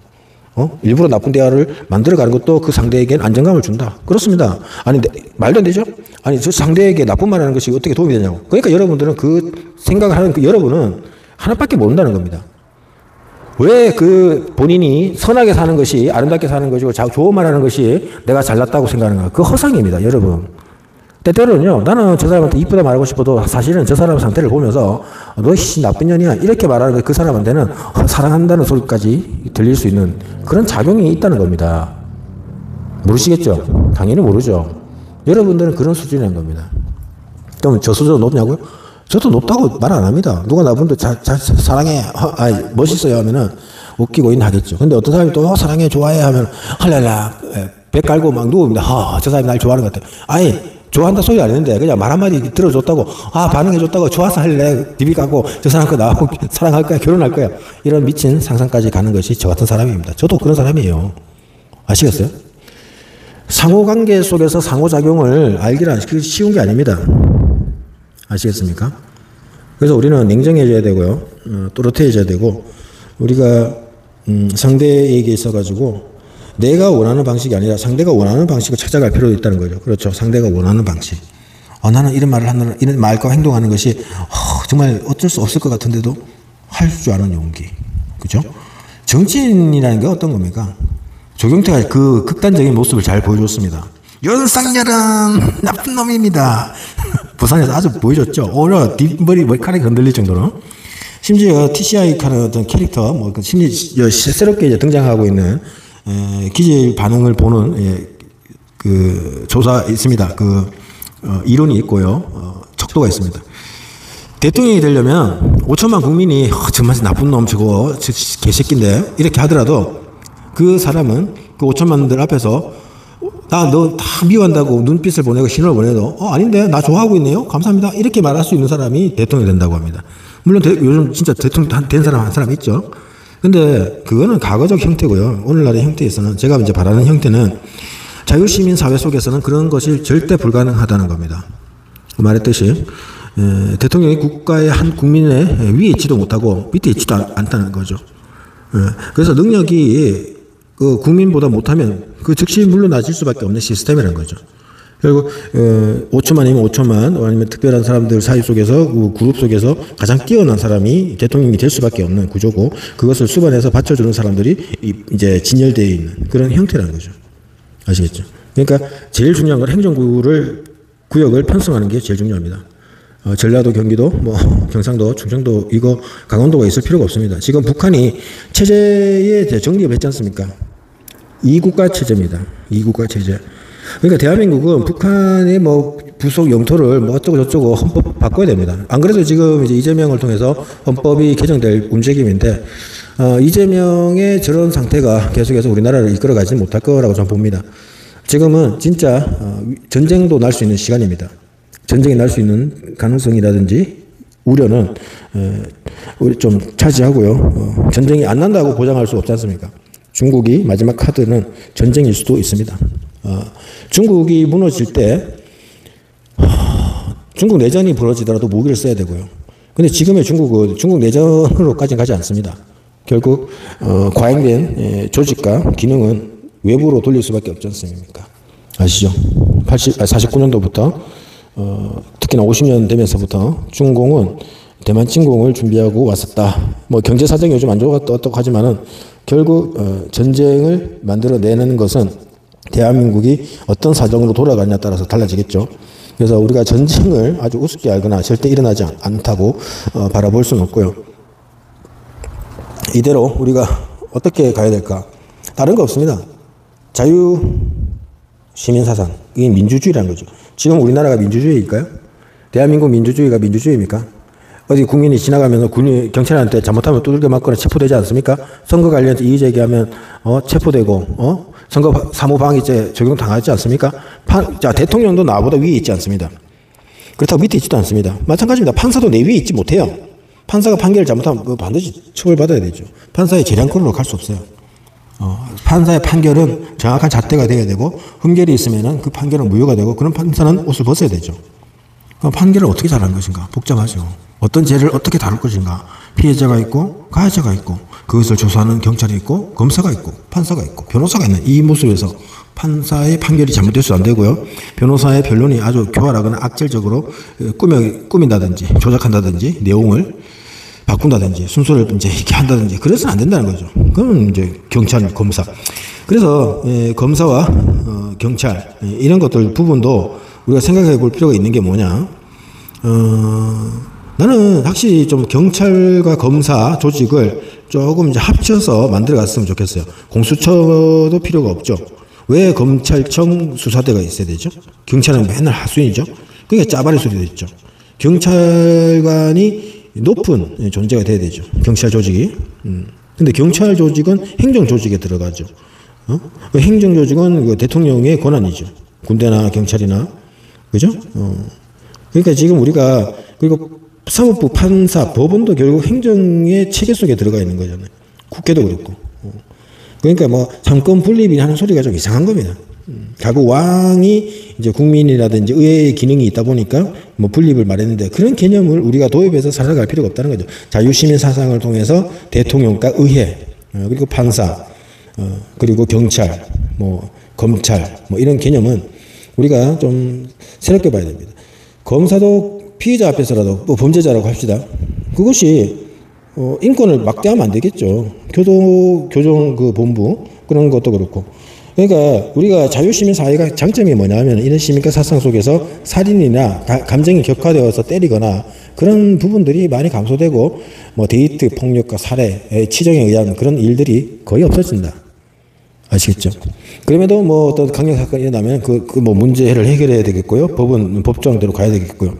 일부러 나쁜 대화를 만들어가는 것도 그 상대에게는 안정감을 준다. 그렇습니다. 아니, 말도 안 되죠? 아니, 저 상대에게 나쁜 말 하는 것이 어떻게 도움이 되냐고. 그러니까 여러분들은 그 생각을 하는 여러분은 하나밖에 모른다는 겁니다. 왜 본인이 선하게 사는 것이 아름답게 사는 것이고 좋은 말 하는 것이 내가 잘났다고 생각하는가. 그 허상입니다, 여러분. 때때로는요, 나는 저 사람한테 이쁘다 말하고 싶어도 사실은 저 사람 상태를 보면서 너 나쁜 년이야 이렇게 말하는 그 사람한테는 사랑한다는 소리까지 들릴 수 있는 그런 작용이 있다는 겁니다. 모르시겠죠? 당연히 모르죠. 여러분들은 그런 수준이라는 겁니다. 그럼 저 수준 높냐고요? 저도 높다고 말 안 합니다. 누가 나분도 사랑해, 멋있어요 하면은 웃기고 있나 하겠죠. 근데 어떤 사람이 또 사랑해, 좋아해 하면 할랄라 배 깔고 막 누웁니다. 저 사람이 날 좋아하는 것 같아. 아니, 좋아한다 소리 안 했는데 그냥 말 한마디 들어줬다고, 반응해줬다고, 좋아서 할래, 디비 갖고 저 사람 거 나하고 사랑할 거야, 결혼할 거야, 이런 미친 상상까지 가는 것이 저 같은 사람입니다. 저도 그런 사람이에요. 아시겠어요? 상호관계 속에서 상호작용을 알기란 쉬운 게 아닙니다. 아시겠습니까? 그래서 우리는 냉정해져야 되고요, 또렷해져야 되고, 우리가 상대에게 있어가지고 내가 원하는 방식이 아니라 상대가 원하는 방식을 찾아갈 필요도 있다는 거죠. 그렇죠. 상대가 원하는 방식. 나는 이런 말을 하는, 이런 말과 행동하는 것이 정말 어쩔 수 없을 것 같은데도 할 줄 아는 용기. 그죠? 정치인이라는 게 어떤 겁니까? 조경태가 그 극단적인 모습을 잘 보여줬습니다. 윤석열은 나쁜 놈입니다. 부산에서 아주 보여줬죠. 오히려 머리카락이 흔들릴 정도로. 심지어 TCI 카는 어떤 캐릭터, 뭐, 새롭게 이제 등장하고 있는, 기질 반응을 보는, 그, 조사 있습니다. 이론이 있고요. 척도가 있습니다. 대통령이 되려면 5천만 국민이, 정말 나쁜 놈 저거, 개새끼인데, 이렇게 하더라도 그 사람은 그 5천만들 앞에서 너 다 미워한다고 눈빛을 보내고 신호를 보내도 아닌데 나 좋아하고 있네요 감사합니다 이렇게 말할 수 있는 사람이 대통령이 된다고 합니다. 물론 요즘 진짜 대통령 된 사람 한 사람 있죠. 근데 그거는 과거적 형태고요. 오늘날의 형태에서는 제가 이제 바라는 형태는 자유시민 사회 속에서는 그런 것이 절대 불가능하다는 겁니다. 말했듯이 대통령이 국가의 한 국민의 위에 있지도 못하고 밑에 있지도 않다는 거죠. 그래서 능력이 그 국민보다 못하면 그 즉시 물러나질 수밖에 없는 시스템이라는 거죠. 결국 5천만이면 5천만 아니면 특별한 사람들 사이 속에서 그 그룹 속에서 가장 뛰어난 사람이 대통령이 될 수밖에 없는 구조고 그것을 수반해서 받쳐주는 사람들이 이제 진열되어 있는 그런 형태라는 거죠. 아시겠죠? 그러니까 제일 중요한 건 구역을 편성하는 게 제일 중요합니다. 전라도, 경기도, 뭐 경상도, 충청도, 이거 강원도가 있을 필요가 없습니다. 지금 북한이 체제에 정립을 했지 않습니까? 이국가 체제입니다. 이국가 체제. 그러니까 대한민국은 북한의 뭐 부속 영토를 뭐 어쩌고 저쩌고 헌법 바꿔야 됩니다. 안 그래도 지금 이제 이재명을 통해서 헌법이 개정될 움직임인데 이재명의 저런 상태가 계속해서 우리나라를 이끌어가지 못할 거라고 저는 봅니다. 지금은 진짜 전쟁도 날 수 있는 시간입니다. 전쟁이 날 수 있는 가능성이라든지 우려는 우리 좀 차지하고요. 전쟁이 안 난다고 보장할 수 없지 않습니까? 중국이 마지막 카드는 전쟁일 수도 있습니다. 중국이 무너질 때 중국 내전이 벌어지더라도 무기를 써야 되고요. 근데 지금의 중국은 중국 내전으로까지는 가지 않습니다. 결국 과잉된 조직과 기능은 외부로 돌릴 수밖에 없지 않습니까? 아시죠? 49년도부터 특히나 50년 되면서부터 중공은 대만 침공을 준비하고 왔었다. 뭐 경제 사정이 요즘 안 좋았다고 하지만은 결국 전쟁을 만들어내는 것은 대한민국이 어떤 사정으로 돌아가냐에 따라서 달라지겠죠. 그래서 우리가 전쟁을 아주 우습게 알거나 절대 일어나지 않다고 바라볼 수는 없고요. 이대로 우리가 어떻게 가야 될까? 다른 거 없습니다. 자유 시민사상, 이게 민주주의라는 거죠. 지금 우리나라가 민주주의일까요? 대한민국 민주주의가 민주주의입니까? 어디 국민이 지나가면서 경찰한테 잘못하면 두들겨 맞거나 체포되지 않습니까? 선거 관련해서 이의 제기하면 체포되고 선거 사무방해죄 적용당하지 않습니까? 자, 대통령도 나보다 위에 있지 않습니다. 그렇다고 밑에 있지도 않습니다. 마찬가지입니다. 판사도 내 위에 있지 못해요. 판사가 판결을 잘못하면 반드시 처벌받아야 되죠. 판사의 재량권으로 갈 수 없어요. 판사의 판결은 정확한 잣대가 되어야 되고 흠결이 있으면은 그 판결은 무효가 되고 그런 판사는 옷을 벗어야 되죠. 그럼 판결을 어떻게 잘하는 것인가? 복잡하죠. 어떤 죄를 어떻게 다룰 것인가? 피해자가 있고 가해자가 있고 그것을 조사하는 경찰이 있고 검사가 있고 판사가 있고 변호사가 있는 이 모습에서 판사의 판결이 잘못돼서 안 되고요. 변호사의 변론이 아주 교활하거나 악질적으로 꾸민다든지 조작한다든지 내용을 바꾼다든지 순서를 이제 이렇게 한다든지 그래서는 안 된다는 거죠. 그건 이제 경찰, 검사. 그래서 검사와 경찰 이런 것들 부분도 우리가 생각해 볼 필요가 있는 게 뭐냐. 나는 확실히 좀 경찰과 검사 조직을 조금 이제 합쳐서 만들어 갔으면 좋겠어요. 공수처도 필요가 없죠. 왜 검찰청 수사대가 있어야 되죠? 경찰은 맨날 하수인이죠. 그러니까 짜바리 소리도 있죠. 경찰관이 높은 존재가 돼야 되죠. 경찰 조직이. 근데 경찰 조직은 행정 조직에 들어가죠. 행정 조직은 대통령의 권한이죠. 군대나 경찰이나. 그죠? 그러니까 지금 우리가, 그리고 사법부, 판사, 법원도 결국 행정의 체계 속에 들어가 있는 거잖아요. 국회도 그렇고. 그러니까 뭐, 삼권 분립이 하는 소리가 좀 이상한 겁니다. 결국 왕이 이제 국민이라든지 의회의 기능이 있다 보니까 뭐 분립을 말했는데 그런 개념을 우리가 도입해서 살아갈 필요가 없다는 거죠. 자유시민 사상을 통해서 대통령과 의회, 그리고 판사, 그리고 경찰, 뭐 검찰, 뭐 이런 개념은 우리가 좀 새롭게 봐야 됩니다. 검사도 피해자 앞에서라도 뭐 범죄자라고 합시다. 그것이 인권을 막대하면 안 되겠죠. 교정 그 본부 그런 것도 그렇고. 그러니까 우리가 자유시민 사회가 장점이 뭐냐면 이런 시민권 사상 속에서 살인이나 감정이 격화되어서 때리거나 그런 부분들이 많이 감소되고 뭐 데이트, 폭력과 살해, 치정에 의한 그런 일들이 거의 없어진다. 아시겠죠? 그럼에도 뭐 어떤 강력 사건이 일어나면 그 뭐 문제를 해결해야 되겠고요. 법은 법정대로 가야 되겠고요.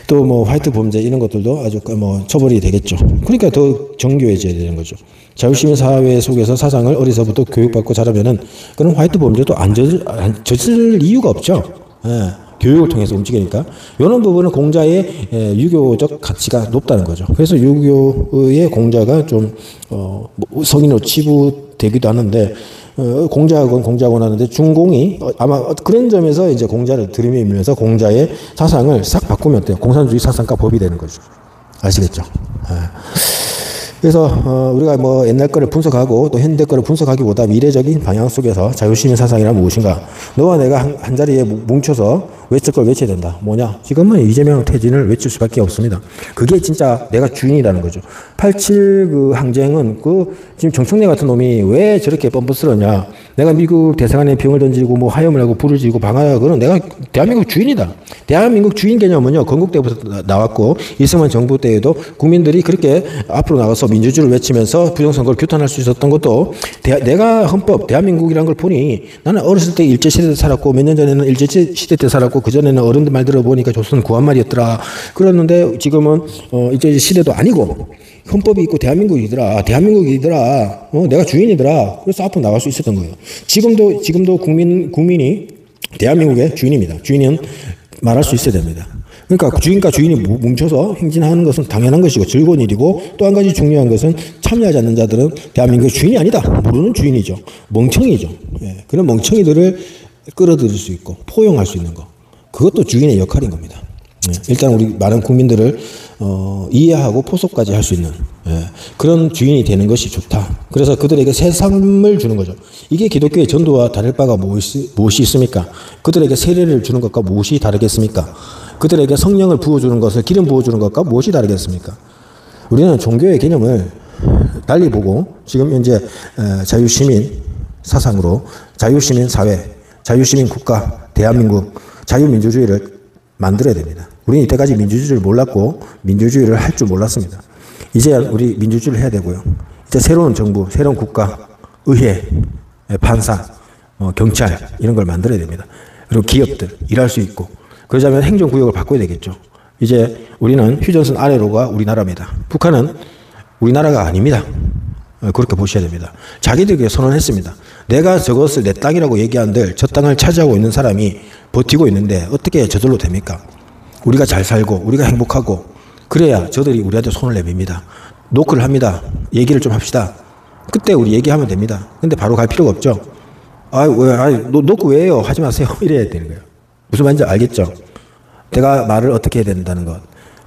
또 뭐 화이트 범죄 이런 것들도 아주 뭐 처벌이 되겠죠. 그러니까 더 정교해져야 되는 거죠. 자유시민 사회 속에서 사상을 어려서부터 교육받고 자라면은 그런 화이트 범죄도 안 저질 이유가 없죠. 예, 교육을 통해서 움직이니까 이런 부분은 공자의 유교적 가치가 높다는 거죠. 그래서 유교의 공자가 좀 성인으로 치부되기도 하는데 공자학원 하는데 중공이 아마 그런 점에서 이제 공자를 들이밀면서 공자의 사상을 싹 바꾸면 어때요? 공산주의 사상과 법이 되는 거죠. 아시겠죠? 그래서 우리가 뭐 옛날 거를 분석하고 또 현대 거를 분석하기보다 미래적인 방향 속에서 자유시민 사상이란 무엇인가? 너와 내가 한 자리에 뭉쳐서 외칠 걸 외쳐야 된다. 뭐냐? 지금은 이재명 퇴진을 외칠 수밖에 없습니다. 그게 진짜 내가 주인이라는 거죠. 87 그 항쟁은 지금 정청래 같은 놈이 왜 저렇게 뻔뻔스러냐? 내가 미국 대사관에 병을 던지고 뭐 하염을 하고 불을 지고 방하야 그건 내가 대한민국 주인이다. 대한민국 주인 개념은요 건국 때부터 나왔고 이승만 정부 때에도 국민들이 그렇게 앞으로 나가서 민주주의를 외치면서 부정선거를 규탄할 수 있었던 것도 내가 헌법 대한민국이라는 걸 보니 나는 어렸을 때 일제시대 때 살았고 몇 년 전에는 일제시대 때 살았고 그전에는 어른들 말 들어보니까 조선 구한말이었더라. 그랬는데 지금은 일제 시대도 아니고 헌법이 있고 대한민국이더라. 내가 주인이더라. 그래서 앞으로 나갈 수 있었던 거예요. 지금도 국민이 대한민국의 주인입니다. 주인은 말할 수 있어야 됩니다. 그러니까 주인과 주인이 뭉쳐서 행진하는 것은 당연한 것이고 즐거운 일이고 또 한 가지 중요한 것은 참여하지 않는 자들은 대한민국의 주인이 아니다. 모르는 주인이죠. 멍청이죠. 예. 그런 멍청이들을 끌어들일 수 있고 포용할 수 있는 것. 그것도 주인의 역할인 겁니다. 예. 일단 우리 많은 국민들을 이해하고 포섭까지 할 수 있는 그런 주인이 되는 것이 좋다. 그래서 그들에게 새 삶을 주는 거죠. 이게 기독교의 전도와 다를 바가 무엇이 있습니까? 그들에게 세례를 주는 것과 무엇이 다르겠습니까? 그들에게 성령을 부어주는 것을 기름 부어주는 것과 무엇이 다르겠습니까? 우리는 종교의 개념을 달리 보고 지금 현재 자유시민 사상으로 자유시민 사회, 자유시민 국가, 대한민국, 자유민주주의를 만들어야 됩니다. 우리는 이때까지 민주주의를 몰랐고 민주주의를 할 줄 몰랐습니다. 이제 우리 민주주의를 해야 되고요. 이제 새로운 정부, 새로운 국가, 의회, 판사, 경찰 이런 걸 만들어야 됩니다. 그리고 기업들 일할 수 있고 그러자면 행정구역을 바꿔야 되겠죠. 이제 우리는 휴전선 아래로가 우리나라입니다. 북한은 우리나라가 아닙니다. 그렇게 보셔야 됩니다. 자기들에게 선언했습니다. 내가 저것을 내 땅이라고 얘기한들 저 땅을 차지하고 있는 사람이 버티고 있는데 어떻게 저절로 됩니까? 우리가 잘 살고 우리가 행복하고 그래야 저들이 우리한테 손을 내밉니다. 노크를 합니다. 얘기를 좀 합시다. 그때 우리 얘기하면 됩니다. 근데 바로 갈 필요가 없죠. 노크 왜 해요? 하지 마세요. 이래야 되는 거예요. 무슨 말인지 알겠죠? 내가 말을 어떻게 해야 된다는 것.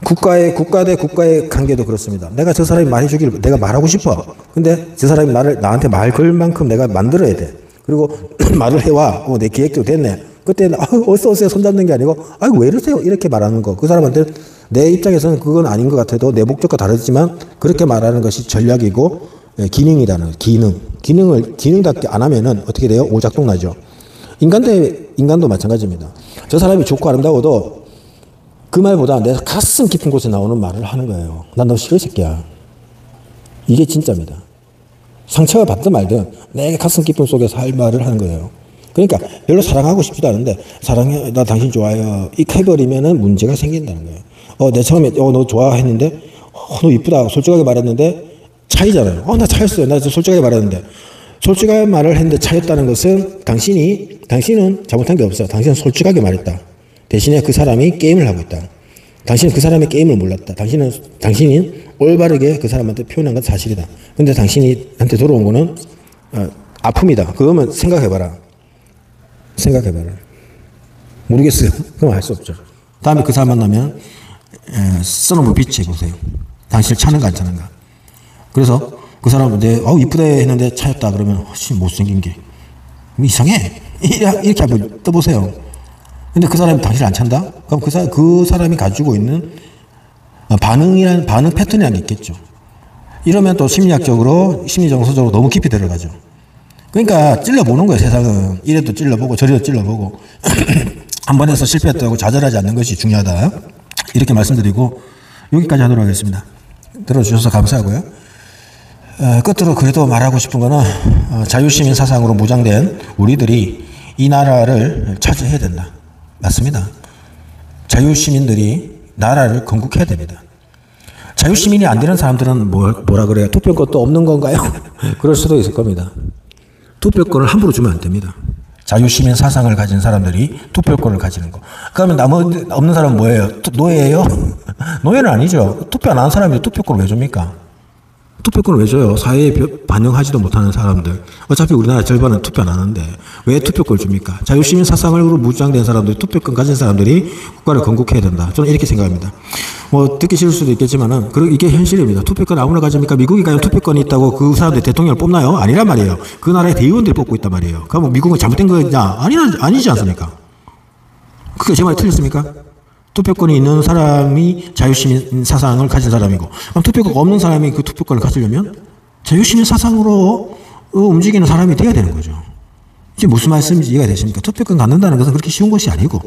국가 대 국가의 관계도 그렇습니다. 내가 저 사람이 말해주기를 내가 말하고 싶어. 근데 저 사람이 나한테 말 걸 만큼 내가 만들어야 돼. 그리고 말을 해와. 내 계획도 됐네. 그때 어서 오세요 손잡는 게 아니고 왜 이러세요 이렇게 말하는 거. 그 사람한테 내 입장에서는 그건 아닌 것 같아도 내 목적과 다르지만 그렇게 말하는 것이 전략이고 기능이라는 기능답게 안 하면은 어떻게 돼요? 오작동 나죠. 인간도 마찬가지입니다. 저 사람이 좋고 아름다워도 그 말보다 내 가슴 깊은 곳에 나오는 말을 하는 거예요. 난 너 싫어 이 새끼야. 이게 진짜입니다. 상처가 받든 말든 내 가슴 깊은 속에서 할 말을 하는 거예요. 그러니까 별로 사랑하고 싶지도 않은데 사랑해 나 당신 좋아해요 이렇게 해버리면은 문제가 생긴다는 거예요. 내 처음에 너 좋아했는데 너 이쁘다 솔직하게 말했는데 차이잖아요. 나 차였어요. 나 솔직하게 말했는데 솔직하게 말을 했는데 차였다는 것은 당신은 잘못한 게 없어. 당신은 솔직하게 말했다. 대신에 그 사람이 게임을 하고 있다. 당신은 그 사람의 게임을 몰랐다. 당신이 올바르게 그 사람한테 표현한 건 사실이다. 근데 당신한테 돌아온 거는 아픔이다. 그거면 생각해봐라. 모르겠어요. 그럼 알 수 없죠. 다음에 그 사람 만나면 써놓은 빛 해보세요. 당신을 차는가 안 차는가. 그래서 그 사람한테 이쁘대 했는데 차였다 그러면 못생긴 게 이상해. 이렇게 한번 떠보세요. 근데 그 사람이 당신을 안 찬다? 그럼 그 사람이 가지고 있는 반응 패턴이 하나 있겠죠. 이러면 또 심리학적으로, 심리정서적으로 너무 깊이 들어가죠. 그러니까 찔러보는 거예요, 세상은. 이래도 찔러보고 저래도 찔러보고 한 번 해서 실패했다고 좌절하지 않는 것이 중요하다. 이렇게 말씀드리고 여기까지 하도록 하겠습니다. 들어주셔서 감사하고요. 끝으로 그래도 말하고 싶은 거는 자유시민 사상으로 무장된 우리들이 이 나라를 차지해야 된다. 맞습니다. 자유시민들이 나라를 건국해야 됩니다. 자유시민이 안 되는 사람들은 뭐라 그래요? 투표권도 없는 건가요? 그럴 수도 있을 겁니다. 투표권을 함부로 주면 안 됩니다. 자유시민 사상을 가진 사람들이 투표권을 가지는 거. 그러면 나머지 없는 사람은 뭐예요? 노예예요? 노예는 아니죠. 투표 안 하는 사람이 투표권을 왜 줍니까? 투표권을 왜 줘요? 사회에 반영하지도 못하는 사람들. 어차피 우리나라 절반은 투표 안 하는데 왜 투표권을 줍니까? 자유시민 사상으로 무장된 사람들이, 투표권 가진 사람들이 국가를 건국해야 된다. 저는 이렇게 생각합니다. 뭐 듣기 싫을 수도 있겠지만은 이게 현실입니다. 투표권 아무나 가집니까? 미국이 과연 투표권이 있다고 그 사람들이 대통령을 뽑나요? 아니란 말이에요. 그 나라의 대의원들이 뽑고 있단 말이에요. 그러면 미국은 잘못된 거냐? 아니지 않습니까? 그게 제 말이 틀렸습니까? 투표권이 있는 사람이 자유시민 사상을 가진 사람이고, 그럼 투표권이 없는 사람이 그 투표권을 가지려면 자유시민 사상으로 움직이는 사람이 돼야 되는 거죠. 이게 무슨 말씀인지 이해가 되십니까? 투표권 갖는다는 것은 그렇게 쉬운 것이 아니고,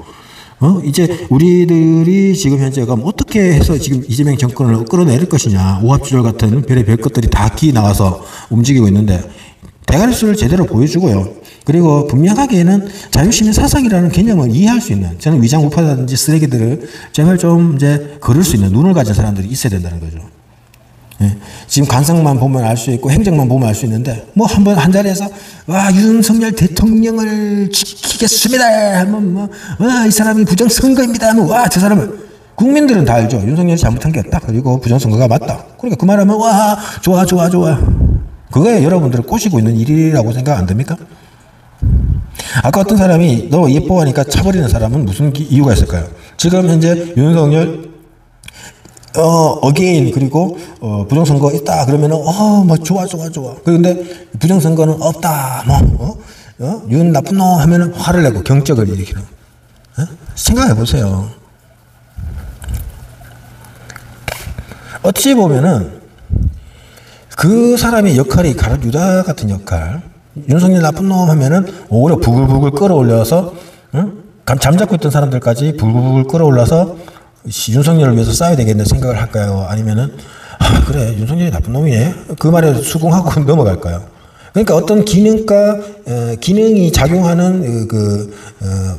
이제 우리들이 지금 현재 어떻게 해서 지금 이재명 정권을 끌어내릴 것이냐, 오합지졸 같은 별의별 것들이 다 기 나와서 움직이고 있는데, 대가리수를 제대로 보여주고요. 그리고 분명하게는 자유시민 사상이라는 개념을 이해할 수 있는, 저는 위장 우파라든지 쓰레기들을 제발 좀 이제 거를 수 있는 눈을 가진 사람들이 있어야 된다는 거죠. 예. 지금 관성만 보면 알 수 있고 행정만 보면 알 수 있는데, 뭐 한번 한 자리에서 와 윤석열 대통령을 지키겠습니다 하면 이 사람이 부정선거입니다 하면 와 저 사람을, 국민들은 다 알죠. 윤석열이 잘못한 게 없다. 그리고 부정선거가 맞다. 그러니까 그 말하면 와 좋아. 그거에 여러분들을 꼬시고 있는 일이라고 생각 안 됩니까? 아까 어떤 사람이 너 예뻐하니까 차버리는 사람은 무슨 이유가 있을까요? 지금 현재 윤석열 어게인 그리고 부정선거 있다 그러면은 뭐 좋아. 그런데 부정선거는 없다 윤 나쁜 놈 하면은 화를 내고 경적을 일으키는. 생각해 보세요. 어찌 보면은 그 사람의 역할이 가룟 유다 같은 역할. 윤석열 나쁜 놈 하면은 오히려 부글부글 끌어올려서 잠자고 있던 사람들까지 부글부글 끌어올라서 윤석열을 위해서 싸워야 되겠네 생각을 할까요? 아니면은 그래 윤석열이 나쁜 놈이네 그 말에 수긍하고 넘어갈까요? 그러니까 어떤 기능이 작용하는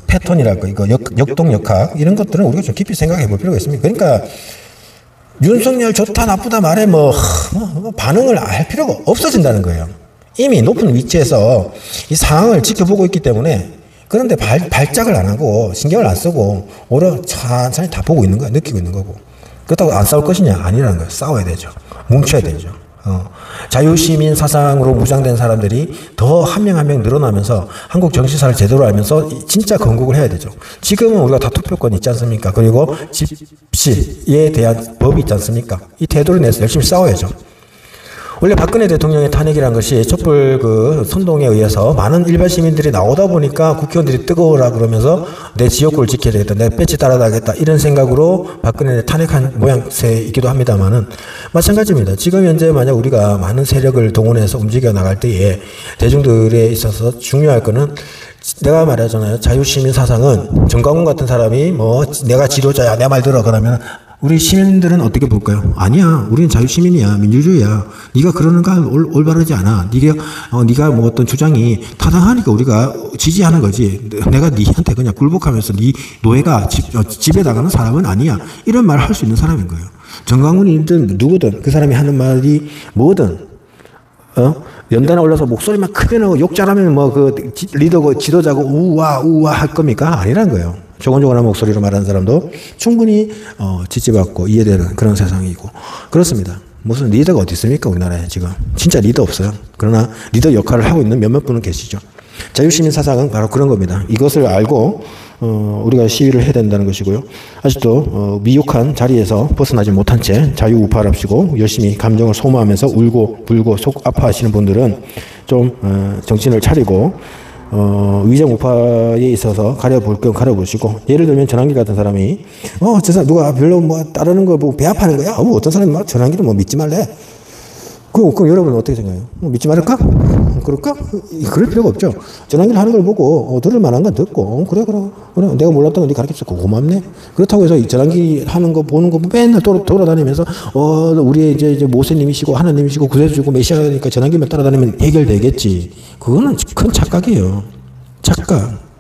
패턴이랄까, 이거 역동역학 이런 것들은 우리가 좀 깊이 생각해 볼 필요가 있습니다. 그러니까 윤석열 좋다 나쁘다 말에 반응을 할 필요가 없어진다는 거예요. 이미 높은 위치에서 이 상황을 지켜보고 있기 때문에. 그런데 발작을 안 하고 신경을 안 쓰고 오히려 천천히 다 보고 있는 거야. 느끼고 있는 거고. 그렇다고 안 싸울 것이냐? 아니라는 거예요. 싸워야 되죠. 뭉쳐야 되죠. 자유시민 사상으로 무장된 사람들이 더 한 명 한 명 늘어나면서 한국 정치사를 제대로 알면서 진짜 건국을 해야 되죠. 지금은 우리가 다 투표권이 있지 않습니까? 그리고 집시에 대한 법이 있지 않습니까? 이 태도를 내서 열심히 싸워야죠. 원래 박근혜 대통령의 탄핵이라는 것이 촛불 선동에 의해서 많은 일반 시민들이 나오다 보니까 국회의원들이 뜨거워라 그러면서 내 지역구를 지켜야 되겠다, 내 배지 따라다겠다 이런 생각으로 박근혜를 탄핵한 모양새이기도 합니다만은 마찬가지입니다. 지금 현재 만약 우리가 많은 세력을 동원해서 움직여 나갈 때에 대중들에 있어서 중요할 거는 내가 말하잖아요. 자유시민 사상은 정광훈 같은 사람이 내가 지도자야 내 말 들어 그러면 우리 시민들은 어떻게 볼까요? 아니야. 우리는 자유시민이야. 민주주의야. 네가 그러는 거 올바르지 않아. 네가 어떤 주장이 타당하니까 우리가 지지하는 거지. 내가 네한테 그냥 굴복하면서 네 노예가 집에 나가는 사람은 아니야. 이런 말을 할 수 있는 사람인 거예요. 정광훈이든 누구든 그 사람이 하는 말이 뭐든 연단에 올라서 목소리만 크게 나고 욕 잘하면 리더고 지도자고 우와 할 겁니까? 아니라는 거예요. 조곤조곤한 목소리로 말하는 사람도 충분히 지지받고 이해되는 그런 세상이고 그렇습니다. 무슨 리더가 어디 있습니까? 우리나라에 지금 진짜 리더 없어요. 그러나 리더 역할을 하고 있는 몇몇 분은 계시죠. 자유시민 사상은 바로 그런 겁니다. 이것을 알고 우리가 시위를 해야 된다는 것이고요. 아직도 미혹한 자리에서 벗어나지 못한 채 자유우파랍시고 열심히 감정을 소모하면서 울고 불고 속 아파하시는 분들은 좀 정신을 차리고 위장 우파에 있어서 가려볼 겸 가려보시고, 예를 들면 전환기 같은 사람이 저 사람 누가 별로 따르는 거 보고 배 아파하는 거야. 어떤 사람이 막 전환기를 믿지 말래. 그럼 여러분은 어떻게 생각해요? 믿지 말을까? 그럴까? 그럴 필요가 없죠. 전환기를 하는 걸 보고 들을 만한 건 듣고 그래 내가 몰랐던 건 네 가르쳐서 고맙네. 그렇다고 해서 이 전환기 하는 거 보는 거 맨날 돌아다니면서 우리의 이제 모세님이시고 하나님이시고 구세주고 메시아니까 전환기만 따라다니면 해결되겠지. 그거는 큰 착각이에요. 착각.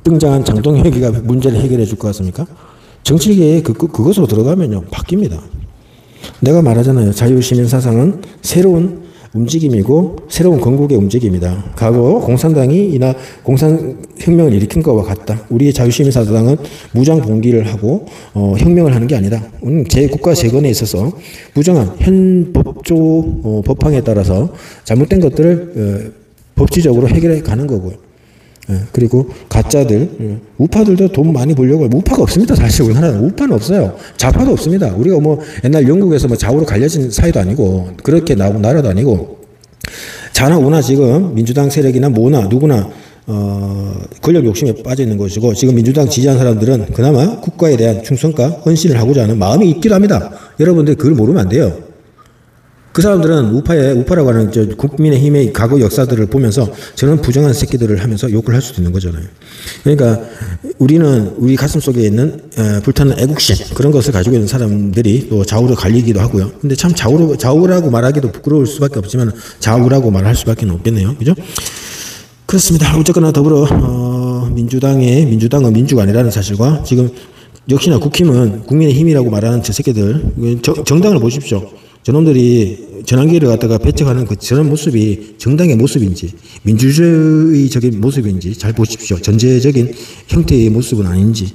등장한 장동혁이가 문제를 해결해 줄 것 같습니까? 정치계에 그것으로 들어가면요 바뀝니다. 내가 말하잖아요. 자유시민 사상은 새로운 움직임이고 새로운 건국의 움직임이다. 과거 공산당이 공산혁명을 일으킨 것과 같다. 우리의 자유시민 사상은 무장 봉기를 하고 혁명을 하는 게 아니다. 국가 재건에 있어서 부정한 현 법조 법항에 따라서 잘못된 것들을 법치적으로 해결해 가는 거고요. 그리고 가짜들, 우파들도 돈 많이 벌려고 하고, 우파가 없습니다. 사실 우리나라는 우파는 없어요. 좌파도 없습니다. 우리가 뭐 옛날 영국에서 뭐 좌우로 갈려진 사회도 아니고 그렇게 나온 나라도 아니고 자나 우나 지금 민주당 세력이나 뭐나 누구나 권력 욕심에 빠져 있는 것이고 지금 민주당 지지한 사람들은 그나마 국가에 대한 충성과 헌신을 하고자 하는 마음이 있기도 합니다. 여러분들 그걸 모르면 안 돼요. 그 사람들은 우파라고 하는 국민의힘의 과거 역사들을 보면서 저는 부정한 새끼들을 하면서 욕을 할 수도 있는 거잖아요. 그러니까 우리는 우리 가슴 속에 있는 불타는 애국심 그런 것을 가지고 있는 사람들이 또 좌우로 갈리기도 하고요. 근데 참 좌우라고 말하기도 부끄러울 수밖에 없지만 좌우라고 말할 수밖에 없겠네요. 그죠? 그렇습니다. 어쨌거나 민주당은 민주가 아니라는 사실과 지금 역시나 국힘은 국민의힘이라고 말하는 저 새끼들 정당을 보십시오. 저놈들이 전환기를 갖다가 배척하는 저런 모습이 정당의 모습인지 민주주의적인 모습인지 잘 보십시오. 전제적인 형태의 모습은 아닌지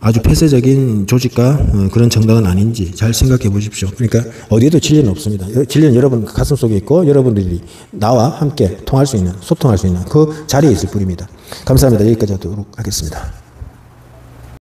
아주 폐쇄적인 조직과 그런 정당은 아닌지 잘 생각해 보십시오. 그러니까 어디에도 진리는 없습니다. 진리는 여러분 가슴 속에 있고 여러분들이 나와 함께 통할 수 있는 소통할 수 있는 그 자리에 있을 뿐입니다. 감사합니다. 여기까지 하도록 하겠습니다.